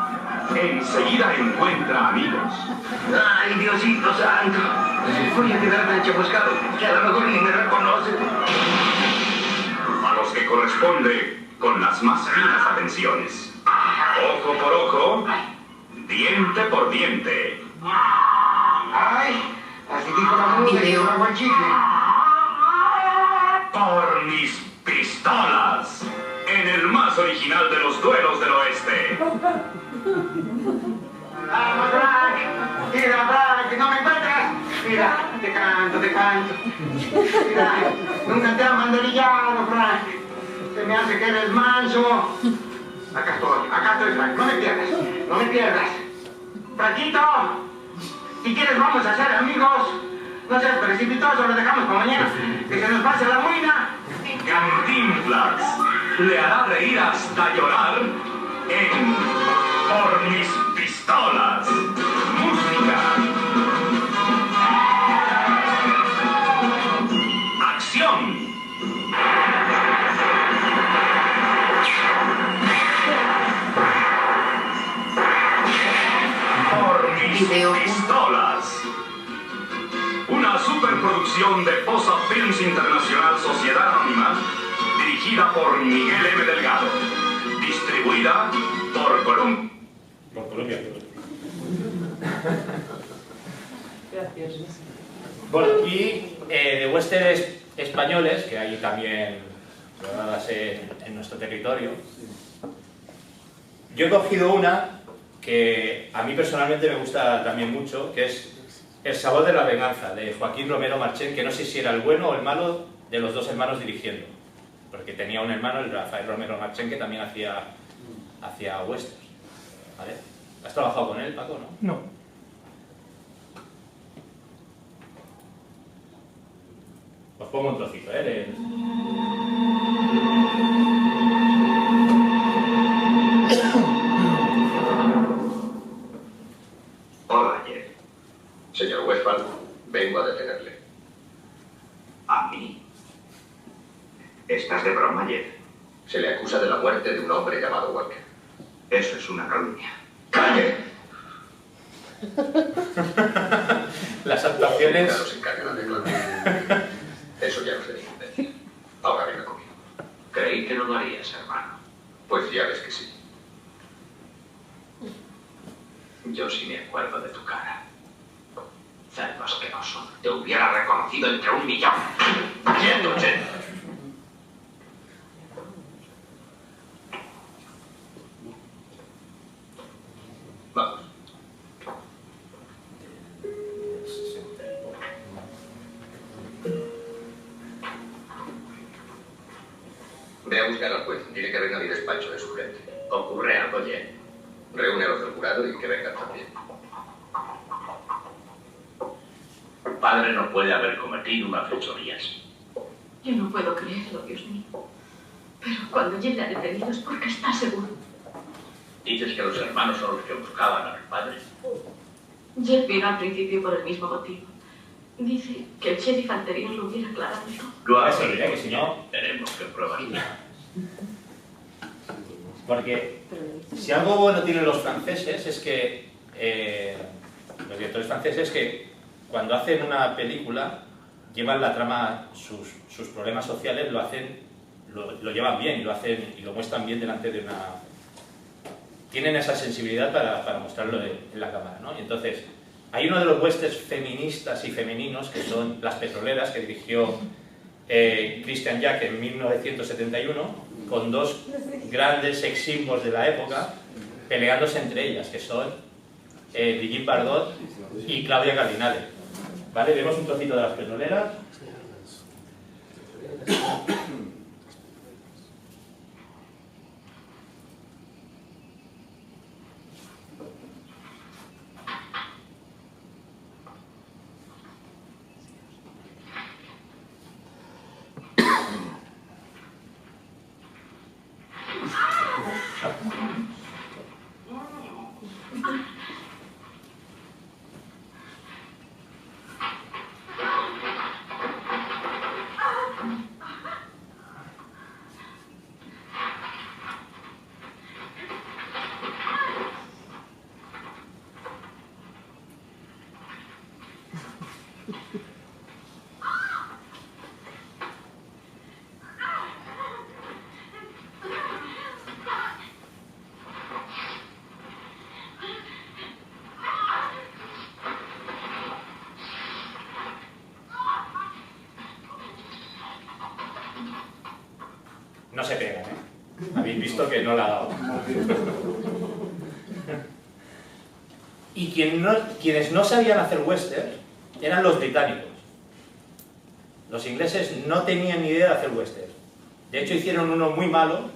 Enseguida encuentra amigos. Ay, Diosito santo. Voy a quedarme chamuscado, que a lo mejor ni me reconoce. A los que corresponde con las más finas atenciones. Ojo por ojo, diente por diente. Ay, así dijo la musa y yo hago el chicle. Por mis pistolas. En el más original de los duelos del oeste. ¡Vamos, Frank! ¡Mira, Frank! ¡No me encuentras! Mira, te canto. Mira, nunca te han mandarillado, Frank. Se me hace que eres manso. Acá estoy, Frank. No me pierdas. Franquito, si quieres vamos a ser amigos. No seas precipitoso, lo dejamos para mañana. Que se nos pase la ruina. Cantinflas le hará reír hasta llorar en Por mis pistolas. Música. Acción. Por mis pistolas. Una superproducción de Posa Films Internacional Sociedad Anónima, dirigida por Miguel M. Delgado, distribuida por Columbia. Bueno, y de westerns españoles, que hay también rodadas en nuestro territorio, yo he cogido una que a mí personalmente me gusta también mucho, que es El sabor de la venganza, de Joaquín Romero Marchén, que no sé si era el bueno o el malo de los dos hermanos dirigiendo, porque tenía un hermano, el Rafael Romero Marchén, que también hacía westerns. ¿Vale? ¿Has trabajado con él, Paco, no? No. Os pongo un trocito, ¿eh? Hola, Jeff. Señor Westphal, vengo a detenerle. ¿A mí? ¿Estás de broma, Jeff? Se le acusa de la muerte de un hombre llamado Walker. Eso es una calumnia. ¡Calle! Las actuaciones... Ya nos encarga la declaración. Eso ya nos debía decir. Ahora venga conmigo. Creí que no lo harías, hermano. Pues ya ves que sí. Yo sí me acuerdo de tu cara. Cerdo asqueroso. Te hubiera reconocido entre 1.000.000. ¡Quieto, Chen! Vamos. Ve a buscar al juez. Dile que venga a mi despacho de su gente. ¿Ocurre algo, Jen? Reúne a los del jurado y que vengan también. Tu padre no puede haber cometido una fechoría así. Yo no puedo creerlo, Dios mío. Pero cuando llegue a detenido es porque está seguro. ¿Dices que los hermanos son los que buscaban al padre? Jeff vino al principio por el mismo motivo. Dice que el sheriff anterior lo hubiera aclarado todo. Lo hace, diré que si no... Tenemos que probarlo. Porque si algo bueno tienen los franceses es que... los directores franceses que cuando hacen una película llevan la trama, sus problemas sociales, lo llevan bien y lo hacen y lo muestran bien delante de una... Tienen esa sensibilidad para mostrarlo en la cámara, ¿no? Y entonces, hay uno de los westerns feministas y femeninos que son Las Petroleras, que dirigió Christian Jack en 1971, con dos grandes sex symbols de la época, peleándose entre ellas, que son Brigitte Bardot y Claudia Cardinale. ¿Vale? Vemos un trocito de Las Petroleras. No se pegan, ¿eh? Habéis visto que no la ha dado. Y quienes no sabían hacer western eran los británicos. Los ingleses no tenían ni idea de hacer western. De hecho, hicieron uno muy malo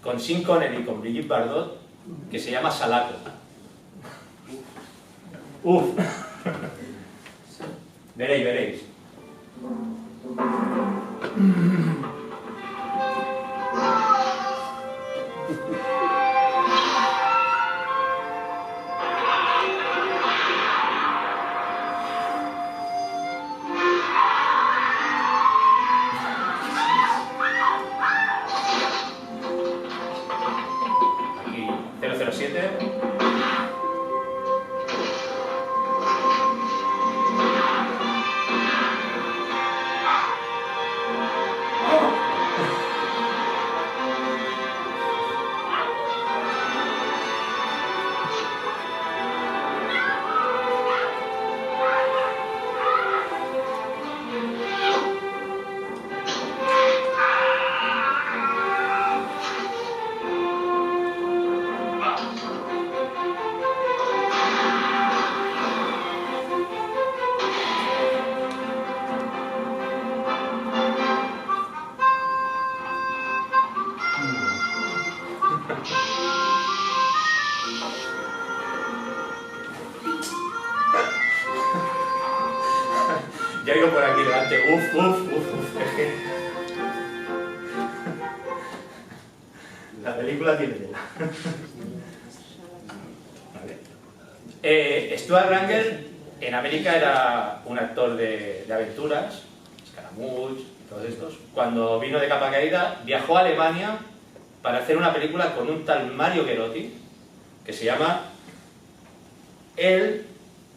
con Sean Connery y con Brigitte Bardot que se llama Salaco. Uf. Veréis. Aquí 007. Ya digo por aquí delante, es que... La película tiene tela. Vale. Stuart Rangel en América era un actor de aventuras, Scaramouche, todos estos. Cuando vino de capa caída, viajó a Alemania para hacer una película con un tal Mario Gherotti que se llama El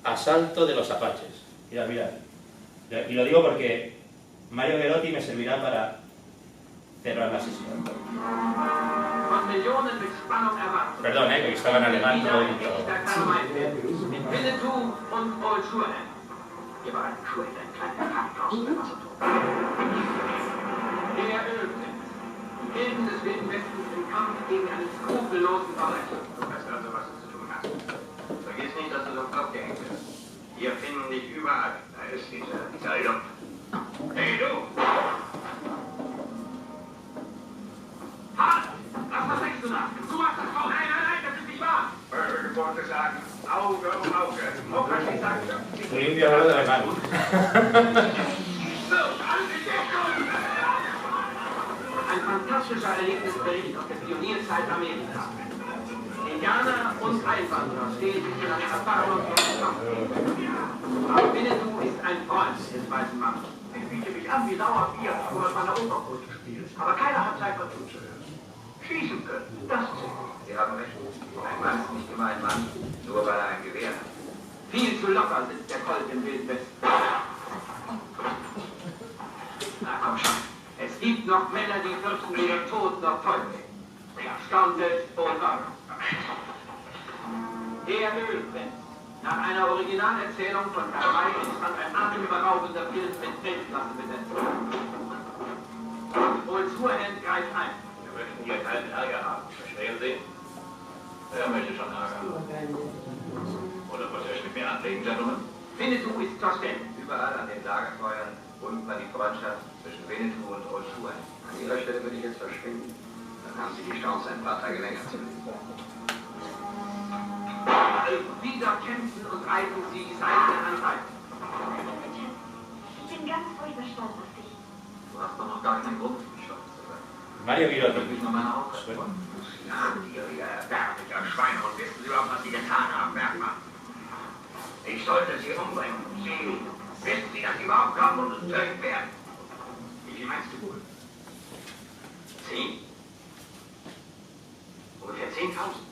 asalto de los apaches. Mirad. Y lo digo porque Mario Gherotti me servirá para cerrar la sesión. Perdón, que estaba en alemán, no lo he dicho. Helden des Wilden Westens im Kampf gegen einen skrupellosen Verbrecher. Du weißt also, was du zu tun hast. Vergiss nicht, dass du so abgehängt wirst. Wir finden dich überall. Da ist dieser Lump. Hey, du! Halt! Was denkst du nach? Du machst das Frau! Nein, das ist nicht wahr! Ich wollte sagen, Auge um Auge. Auch was ich sage. Ein fantastischer Erlebnisbericht aus der Pionierzeit Amerikas. Indianer und Einwanderer stehen sich in einer erbarmungslosen Kampf. Aber Winnetou ist ein Freund des weißen Mannes. Ich biete mich an wie Lauerbier, wo man meiner Oberbrust spielt. Aber keiner hat Zeit dazu. Schießen können, das zählt. Sie haben recht. Ein Mann ist nicht immer ein Mann, nur weil er ein Gewehr hat. Viel zu locker sitzt der Colt im Wilden Westen. Na komm schon. Es gibt noch Männer, die fürchten weder Tod noch Teufel. Der Erstaunt selbst vor Sorge. Der Ölprinz. Nach einer Originalerzählung von Karl May entstand ein atemberaubender Film mit Weltklassebesetzung. Oldswurhand greift ein. Wir möchten hier keinen Ärger haben, verstehen Sie? Wer möchte schon Ärger? Oder was soll ich mit mir anlegen, Gentlemen? Winnetou ist Toscan. Überall an den Lagerfeuern und bei die Freundschaft zwischen Winnetou und Old Schuhe. An Ihrer Stelle würde ich jetzt verschwinden. Dann haben Sie die Chance, ein paar Tage länger zu leben. Wieder kämpfen und reiten Sie Seite an Seite. Ich bin ganz furchtbar stolz auf dich. Du hast doch noch gar keinen Grund, stolz zu sein. Mario Girardi. Das ist nur meine Aufgabe. Ja, ihr erbärmlicher Schweinehund, wissen Sie überhaupt, was Sie getan haben, Bergmann? Ich sollte Sie umbringen. Sie, wissen Sie, dass Sie überhaupt kampfunfähig werden? Wie viel meinst du wohl? 10? Ungefähr 10.000.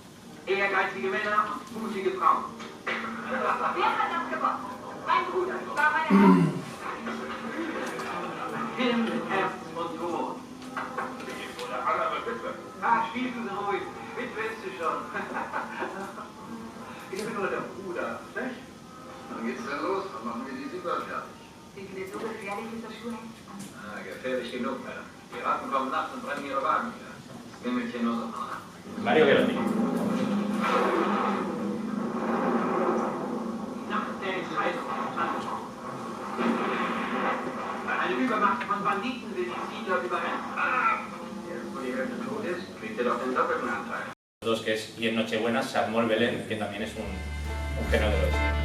Ehrgeizige Männer und mutige Frauen. Wer hat das gewonnen? Mein Bruder, ich war meine Herzen. Film mit Herz und Humor. Schießen Sie ruhig. Witwe ist sie schon. Ich bin nur der Bruder, nicht? Dann geht's denn los. Dann machen wir die Super fertig. Sind wir so gefährlich, ist das Schuhe? Gefährlich genug, Männer. Die Ratten kommen nachts und bringen ihre Wagen wieder. Das Wimmelchen nur so. Mario Girardi. Nach der Entscheidung. Eine Übermacht von Banditen will die Siedler überrennen. Jetzt, wo die Hälfte tot ist, kriegt ihr doch den doppelten Anteil. Dos, que es Y en Nochebuena, Samuel Belén, que también es un genio del oeste.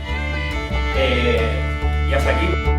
Y hasta aquí.